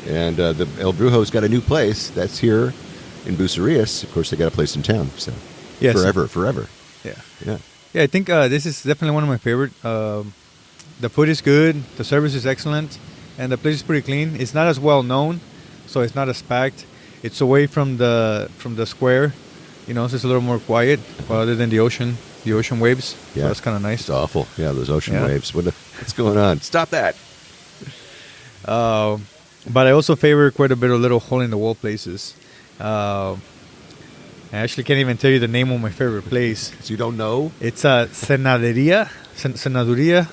And the El Brujo's got a new place that's here in Bucerias. Of course, they got a place in town, so yes. forever. Yeah, I think this is definitely one of my favorite. The food is good, the service is excellent, and the place is pretty clean. It's not as well known, so it's not as packed. It's away from the square, so it's a little more quiet, other than the ocean waves. Yeah, so that's kind of nice. It's awful. Yeah, those ocean waves. What's going on? Stop that. But I also favor quite a bit of little hole-in-the-wall places. I actually can't even tell you the name of my favorite place. So you don't know? It's a Senaduría.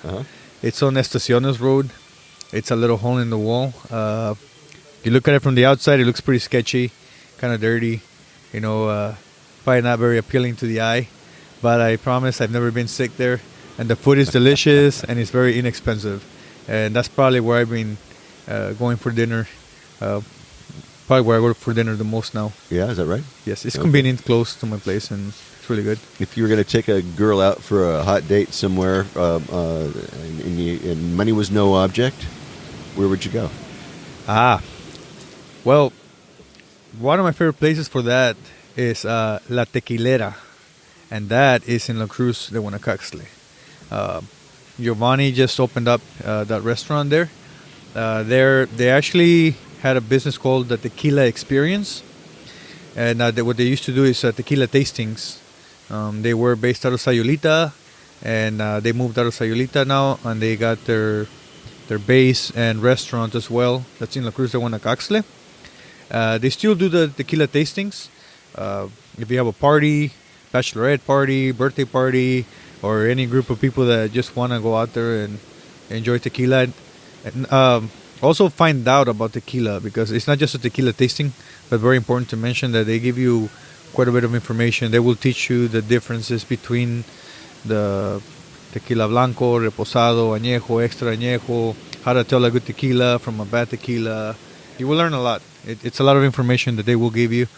Uh-huh. It's on Estaciones Road. It's a little hole in the wall. You look at it from the outside, it looks pretty sketchy, kind of dirty. Probably not very appealing to the eye. but I promise I've never been sick there. And the food is delicious and it's very inexpensive. And that's probably where I've been going for dinner. Probably where I go for dinner the most now. Yeah, is that right? Yes, it's convenient, close to my place, and it's really good. If you were going to take a girl out for a hot date somewhere, and money was no object, where would you go? Well, one of my favorite places for that is La Tequilera, and that is in La Cruz de Guanacaxtle. Giovanni just opened up that restaurant there. They actually had a business called the Tequila Experience, and what they used to do is tequila tastings. They were based out of Sayulita, and they moved out of Sayulita now, and they got their base and restaurant as well. That's in La Cruz de Guanacaxtle. They still do the tequila tastings. If you have a party, bachelorette party, birthday party, or any group of people that just want to go out there and enjoy tequila, and also find out about tequila, because it's not just a tequila tasting, but very important to mention that they give you quite a bit of information. They will teach you the differences between the tequila blanco, reposado, añejo, extra añejo, how to tell a good tequila from a bad tequila. You will learn a lot. It's a lot of information that they will give you.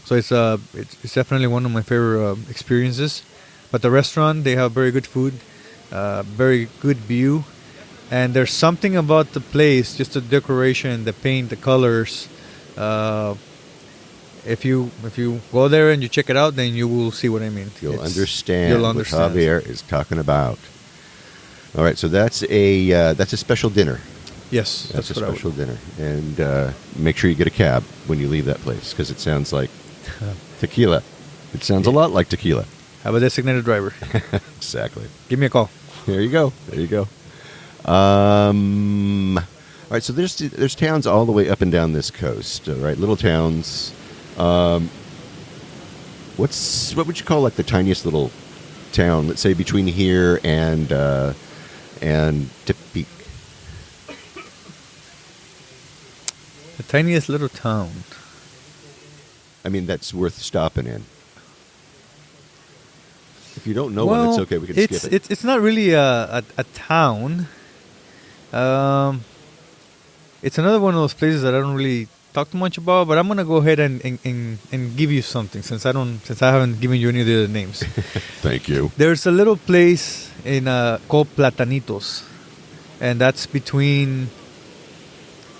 So it's definitely one of my favorite experiences. But the restaurant, they have very good food, very good view. And there's something about the place, just the decoration, the paint, the colors. If you go there and you check it out, then you will see what I mean. You'll understand what Javier is talking about. All right, so that's a special dinner. Yes, that's a special dinner. And make sure you get a cab when you leave that place, because it sounds like tequila. It sounds a lot like tequila. Have a designated driver. Exactly. Give me a call. There you go. All right, so there's towns all the way up and down this coast, right? Little towns. What would you call like the tiniest little town? Let's say between here and Tepic. The tiniest little town. I mean, that's worth stopping in. If you don't know one, it's okay. We can skip it. It's not really a town. It's another one of those places that I don't really talk too much about, but I'm gonna go ahead and give you something since I haven't given you any of the other names. Thank you. There's a little place in called Platanitos, and that's between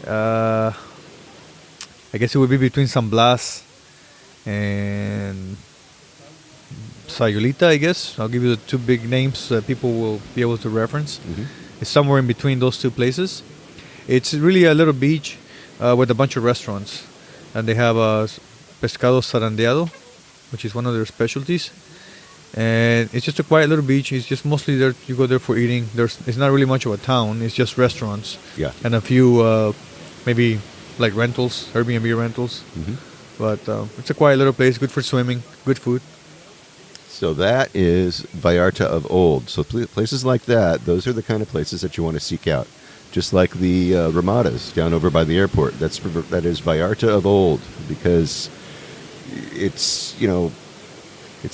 I guess it would be between San Blas and Sayulita, I guess. I'll give you the two big names that people will be able to reference. Mm-hmm. It's somewhere in between those two places. It's really a little beach with a bunch of restaurants. And they have pescado zarandeado, which is one of their specialties. And it's just a quiet little beach. It's just mostly there. You go there for eating. It's not really much of a town. It's just restaurants. Yeah. And a few maybe like rentals, Airbnb rentals. Mm-hmm. But it's a quiet little place. Good for swimming. Good food. So that is Vallarta of old. So places like that, those are the kind of places that you want to seek out. Just like the Ramadas down over by the airport. That is Vallarta of old, because it's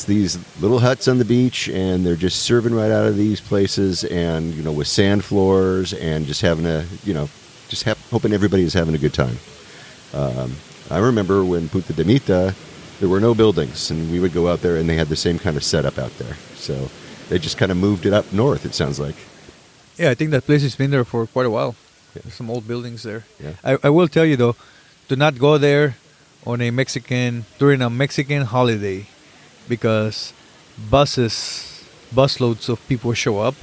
these little huts on the beach, and they're just serving right out of these places, and with sand floors, and just having hoping everybody is having a good time. I remember when Punta De Mita, there were no buildings, and we would go out there, and they had the same kind of setup out there. So they just kind of moved it up north, it sounds like. Yeah, I think that place has been there for quite a while. Yeah. There's some old buildings there. Yeah. I will tell you, though, do not go there during a Mexican holiday, because busloads of people show up,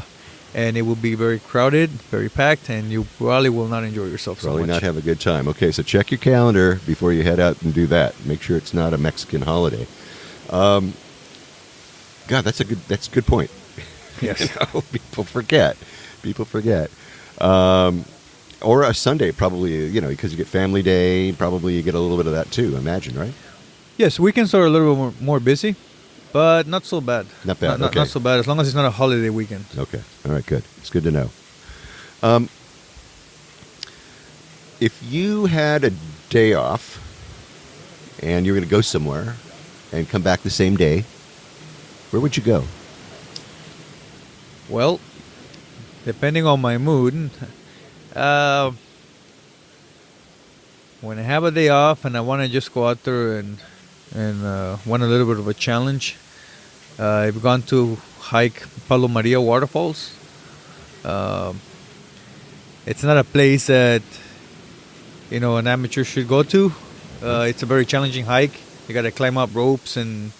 and it will be very crowded, very packed, and you probably will not enjoy yourself so much. Probably not have a good time. Okay, so check your calendar before you head out and do that. Make sure it's not a Mexican holiday. God, that's a good point. Yes. People forget. Or a Sunday, probably, because you get family day, probably you get a little bit of that too, I imagine, right? Yes, weekends are a little bit more busy, but not so bad. Not bad, okay. Not so bad, as long as it's not a holiday weekend. Okay, all right, good. It's good to know. If you had a day off and you were going to go somewhere and come back the same day, Where would you go? Well, depending on my mood, when I have a day off and I want to just go out there and want a little bit of a challenge, I've gone to hike Palo Maria Waterfalls. It's not a place that an amateur should go to. It's a very challenging hike. You got to climb up ropes and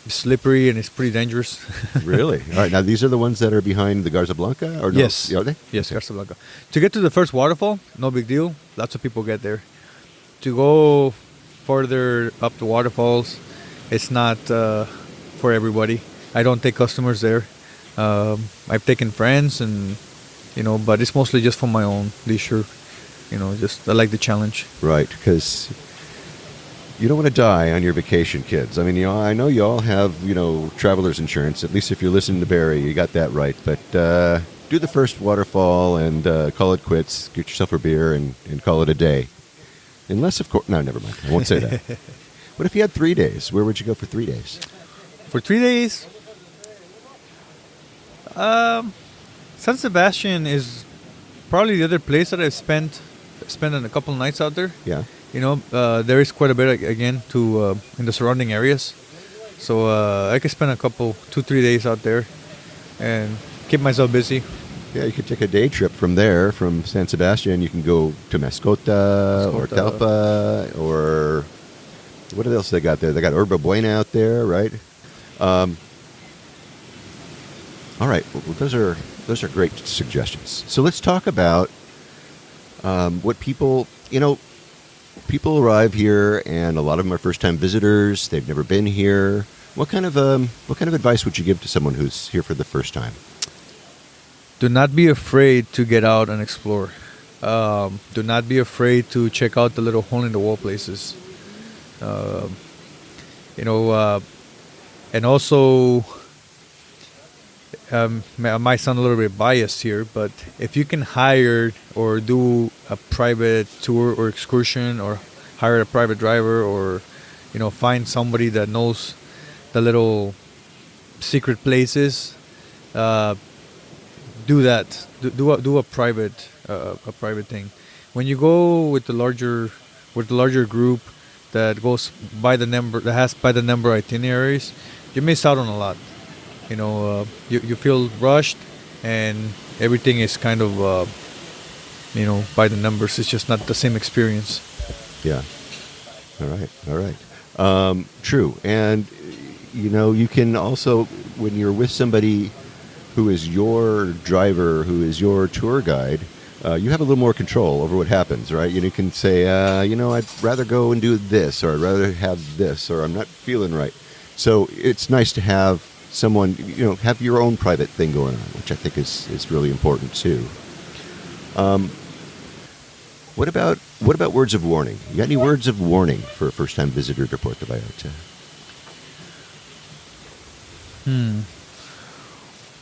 slippery, and it's pretty dangerous. Really? All right. Now these are the ones that are behind the Garza Blanca, or no? Yes. Are they? Yes, Garza Blanca. To get to the first waterfall, no big deal. Lots of people get there. To go further up the waterfalls, it's not for everybody. I don't take customers there. I've taken friends, and but it's mostly just for my own leisure. Just I like the challenge. Right, because you don't want to die on your vacation, kids. I mean, I know you all have, traveler's insurance. At least if you're listening to Barry, you got that right. But do the first waterfall and call it quits. Get yourself a beer and call it a day. Unless, of course... No, never mind. I won't say that. What if you had 3 days? Where would you go for 3 days? For 3 days? San Sebastian is probably the other place that I've spent a couple nights out there. Yeah. There is quite a bit again to in the surrounding areas, so I could spend 2-3 days out there and keep myself busy. Yeah, you could take a day trip from there, from San Sebastian. You can go to Mascota or Talpa, or what else they got there? They got Herba Buena out there, right? All right, well, those are great suggestions. So let's talk about what people, people arrive here, and a lot of them are first-time visitors. They've never been here. What kind of advice would you give to someone who's here for the first time? Do not be afraid to get out and explore. Do not be afraid to check out the little hole-in-the-wall places. And also, I might sound a little bit biased here, but if you can hire or do a private tour or excursion, or hire a private driver, or find somebody that knows the little secret places, do that. Do a private thing. When you go with the larger group that goes by the number itineraries, you miss out on a lot. You feel rushed, and everything is kind of by the numbers. It's just not the same experience. Yeah. All right. True. And you can also, when you're with somebody who is your driver, who is your tour guide, you have a little more control over what happens, right? You can say, I'd rather go and do this, or I'd rather have this, or I'm not feeling right. So it's nice to have someone, have your own private thing going on, which I think is really important too. What about words of warning? You got any words of warning for a first-time visitor to Puerto Vallarta?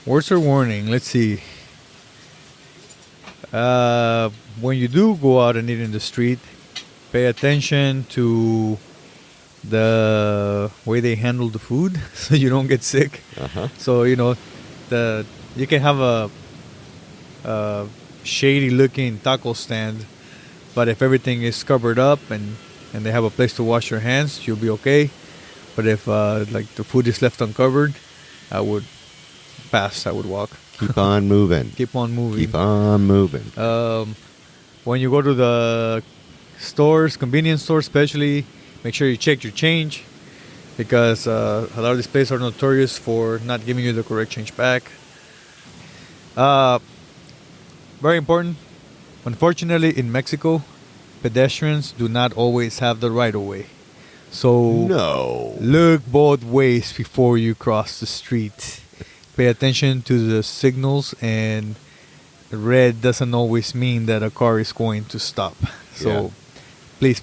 Words of warning. Let's see. When you do go out and eat in the street, pay attention to the way they handle the food, so you don't get sick. Uh-huh. So you can have a shady looking taco stand, but if everything is covered up and they have a place to wash your hands, you'll be okay. But if the food is left uncovered, I would pass. I would walk. Keep on moving. Keep on moving. Keep on moving. When you go to the stores, convenience stores especially, make sure you check your change, because a lot of these places are notorious for not giving you the correct change back. Very important. Unfortunately, in Mexico, pedestrians do not always have the right of way. So look both ways before you cross the street. Pay attention to the signals, and red doesn't always mean that a car is going to stop. So please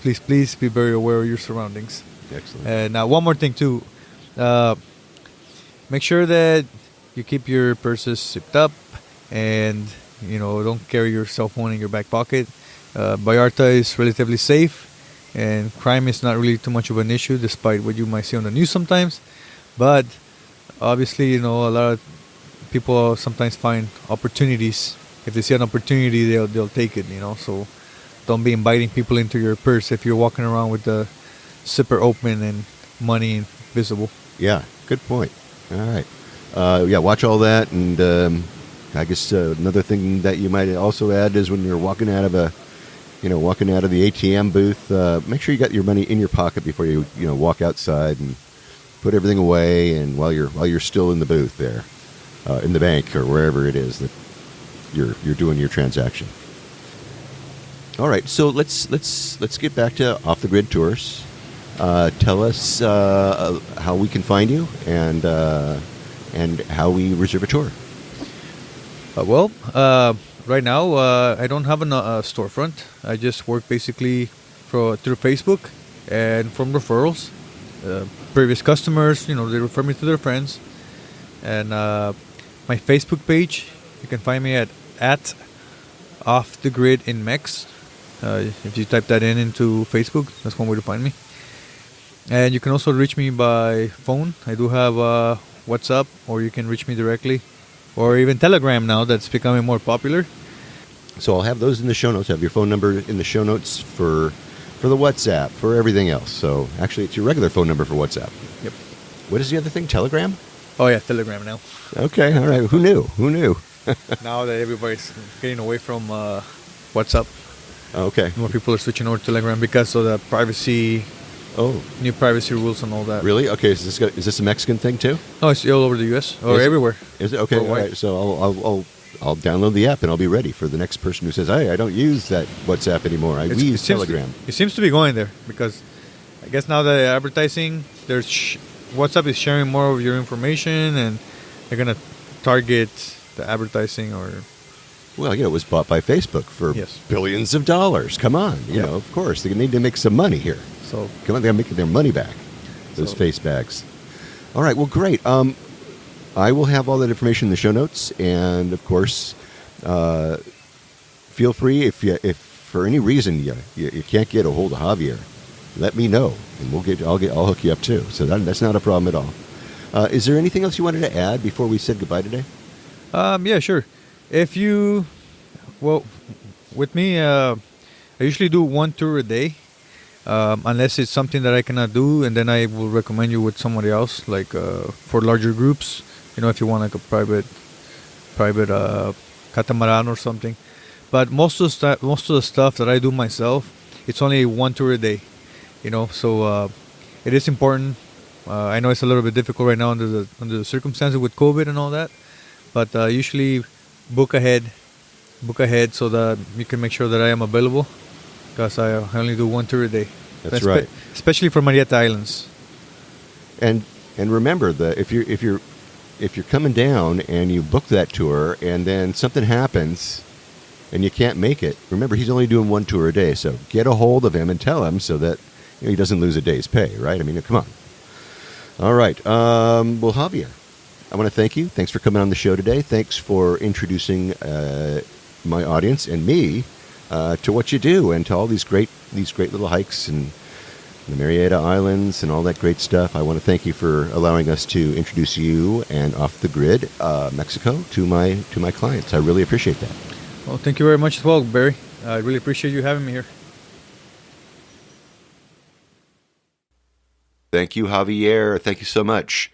be very aware of your surroundings. Excellent. And now one more thing too. Make sure that you keep your purses zipped up, and don't carry your cell phone in your back pocket. Vallarta is relatively safe, and crime is not really too much of an issue, despite what you might see on the news sometimes. But obviously, a lot of people sometimes find opportunities. If they see an opportunity, they'll take it. So don't be inviting people into your purse if you're walking around with the zipper open and money visible. Yeah, good point. All right. Watch all that, and I guess another thing that you might also add is when you're walking out of the ATM booth, make sure you got your money in your pocket before you walk outside, and put everything away. And while you're still in the booth there, in the bank or wherever it is that you're doing your transaction. All right, so let's get back to Off the Grid Tours. Tell us how we can find you and how we reserve a tour. Right now I don't have a storefront. I just work basically through Facebook and from referrals. Previous customers, they refer me to their friends. And my Facebook page, you can find me at Off the Grid in Mex. If you type that into Facebook, that's one way to find me. And you can also reach me by phone. I do have WhatsApp, or you can reach me directly, or even Telegram now that's becoming more popular. So I'll have those in the show notes. I have your phone number in the show notes for the WhatsApp, for everything else. So actually, it's your regular phone number for WhatsApp. Yep. What is the other thing? Telegram? Oh, yeah, Telegram now. Okay, all right. Who knew? Now that everybody's getting away from WhatsApp, okay, more people are switching over to Telegram because of the privacy. Oh, new privacy rules and all that. Really? Okay, is this a Mexican thing too? No, it's all over the U.S. or everywhere. Is it? Okay, all right. So I'll download the app and I'll be ready for the next person who says, "Hey, I don't use that WhatsApp anymore. We use Telegram." It seems to be going there because I guess now that advertising, WhatsApp is sharing more of your information, and they're gonna target the advertising or. Well, it was bought by Facebook for billions of dollars. Come on, of course they need to make some money here. So come on, they're making their money back. Those face bags. All right, well, great. I will have all that information in the show notes, and of course, feel free if for any reason you can't get a hold of Javier, let me know, and I'll hook you up too. So that's not a problem at all. Is there anything else you wanted to add before we said goodbye today? Yeah, sure. With me, I usually do one tour a day, unless it's something that I cannot do, and then I will recommend you with somebody else, like for larger groups. If you want like a private catamaran or something. But most of the stuff that I do myself, it's only one tour a day. So it is important. I know it's a little bit difficult right now under the circumstances with COVID and all that, but usually book ahead so that you can make sure that I am available, because I only do one tour a day. That's right. Especially for Marietta Islands. And remember that if you're coming down and you book that tour and then something happens and you can't make it, remember he's only doing one tour a day. So get a hold of him and tell him so that he doesn't lose a day's pay, right? I mean, come on. All right. Well, Javier, I want to thank you. Thanks for coming on the show today. Thanks for introducing my audience and me to what you do and to all these great little hikes and the Marietta Islands and all that great stuff. I want to thank you for allowing us to introduce you and Off the Grid Mexico to my clients. I really appreciate that. Well, thank you very much as well, Barry. I really appreciate you having me here. Thank you, Javier. Thank you so much.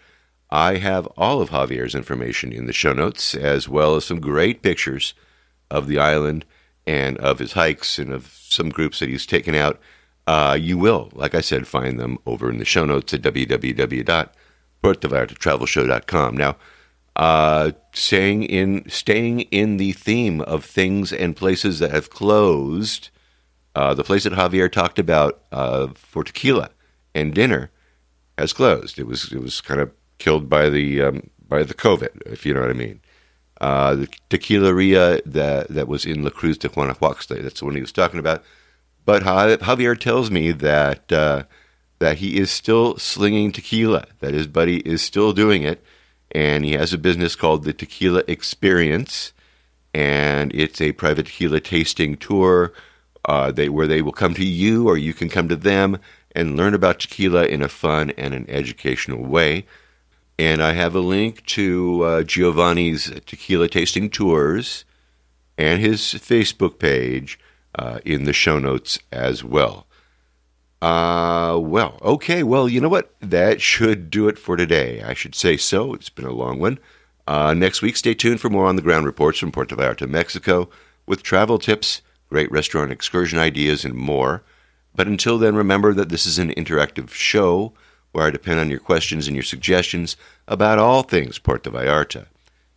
I have all of Javier's information in the show notes, as well as some great pictures of the island and of his hikes and of some groups that he's taken out. You will, like I said, find them over in the show notes at www.puertovallartatravelshow.com. Now, staying in the theme of things and places that have closed, the place that Javier talked about for tequila and dinner has closed. It was kind of killed by the COVID, if you know what I mean. The tequileria that was in La Cruz de Guanajuato, that's the one he was talking about. But Javier tells me that he is still slinging tequila, that his buddy is still doing it, and he has a business called the Tequila Experience, and it's a private tequila tasting tour where they will come to you or you can come to them and learn about tequila in a fun and an educational way. And I have a link to Giovanni's tequila tasting tours and his Facebook page in the show notes as well. Okay. Well, you know what? That should do it for today. I should say so. It's been a long one. Next week, stay tuned for more on-the-ground reports from Puerto Vallarta, Mexico, with travel tips, great restaurant excursion ideas, and more. But until then, remember that this is an interactive show where I depend on your questions and your suggestions about all things Puerto Vallarta.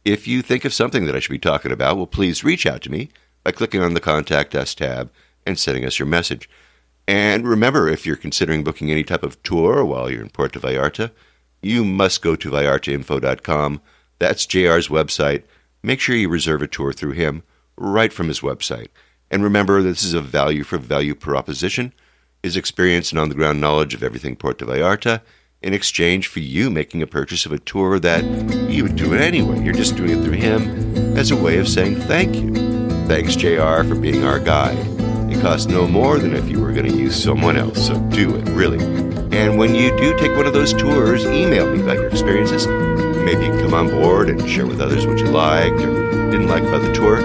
If you think of something that I should be talking about, well, please reach out to me by clicking on the Contact Us tab and sending us your message. And remember, if you're considering booking any type of tour while you're in Puerto Vallarta, you must go to vallartainfo.com. That's JR's website. Make sure you reserve a tour through him right from his website. And remember, this is a value for value proposition. His experience and on-the-ground knowledge of everything Puerto Vallarta in exchange for you making a purchase of a tour that you would do it anyway. You're just doing it through him as a way of saying thank you. Thanks, JR, for being our guide. It costs no more than if you were going to use someone else, so do it, really. And when you do take one of those tours, email me about your experiences. Maybe you can come on board and share with others what you liked or didn't like about the tour.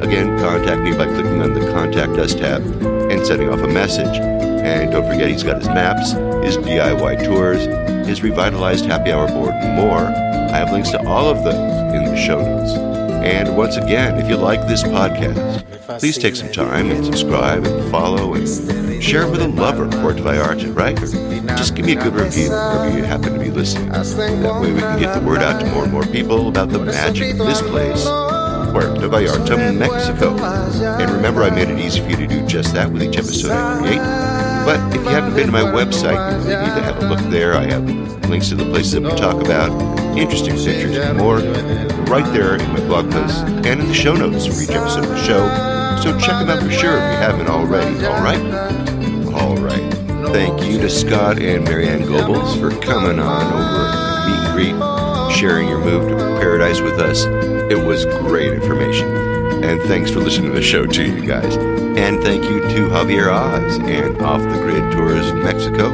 Again, contact me by clicking on the Contact Us tab and sending off a message. And don't forget, he's got his maps, his DIY tours, his revitalized happy hour board, and more. I have links to all of those in the show notes. And once again, if you like this podcast, please take some time and subscribe and follow and share it with a lover of Puerto Vallarta, right? Or just give me a good review wherever you happen to be listening. That way we can get the word out to more and more people about the magic of this place, Puerto Vallarta, Mexico. And remember, I made it easy for you to do just that with each episode I create. But if you haven't been to my website, you really need to have a look there. I have links to the places that we talk about, interesting pictures and more, right there in my blog posts and in the show notes for each episode of the show. So check them out for sure if you haven't already, all right? All right. Thank you to Scott and Marianne Goebbels for coming on over and meet and greet, sharing your move to paradise with us. It was great information. And thanks for listening to the show, too, you guys. And thank you to Javier Oz and Off the Grid Tours in Mexico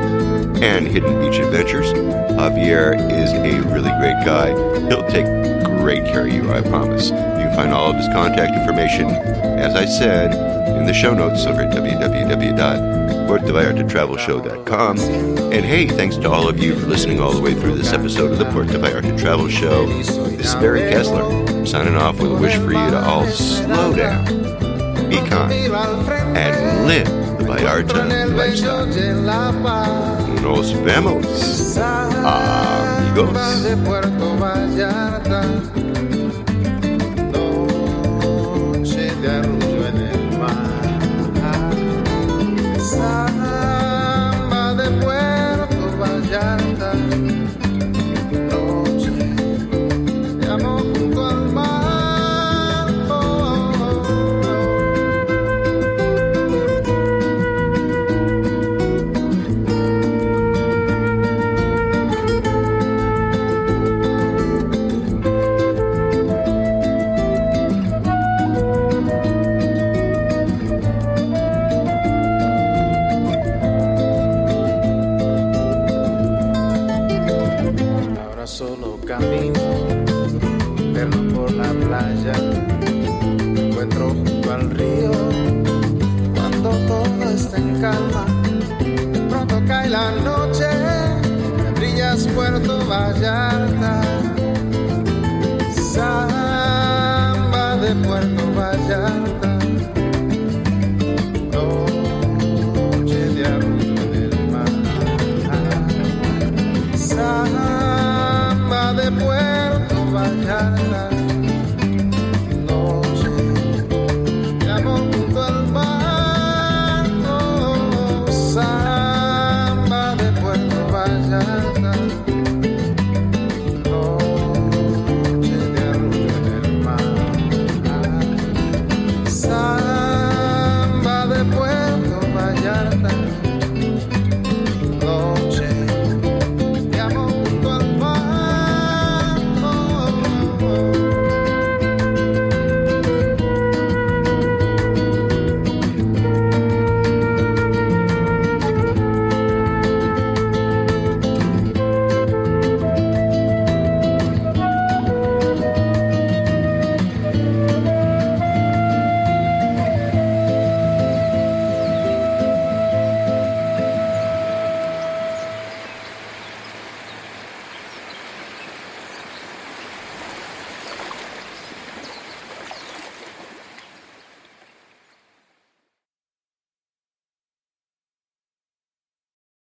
and Hidden Beach Adventures. Javier is a really great guy. He'll take great care of you, I promise. You can find all of his contact information, as I said, in the show notes over at www.puertovallartatravelshow.com. And hey, thanks to all of you for listening all the way through this episode of the Puerto Vallarta Travel Show. This is Barry Kessler, signing off with a wish for you to all slow down, be kind, and live the Vallarta lifestyle. Nos vemos, solo camino interno por la playa, me encuentro junto al río cuando todo está en calma. De pronto cae la noche, me brillas Puerto Vallarta.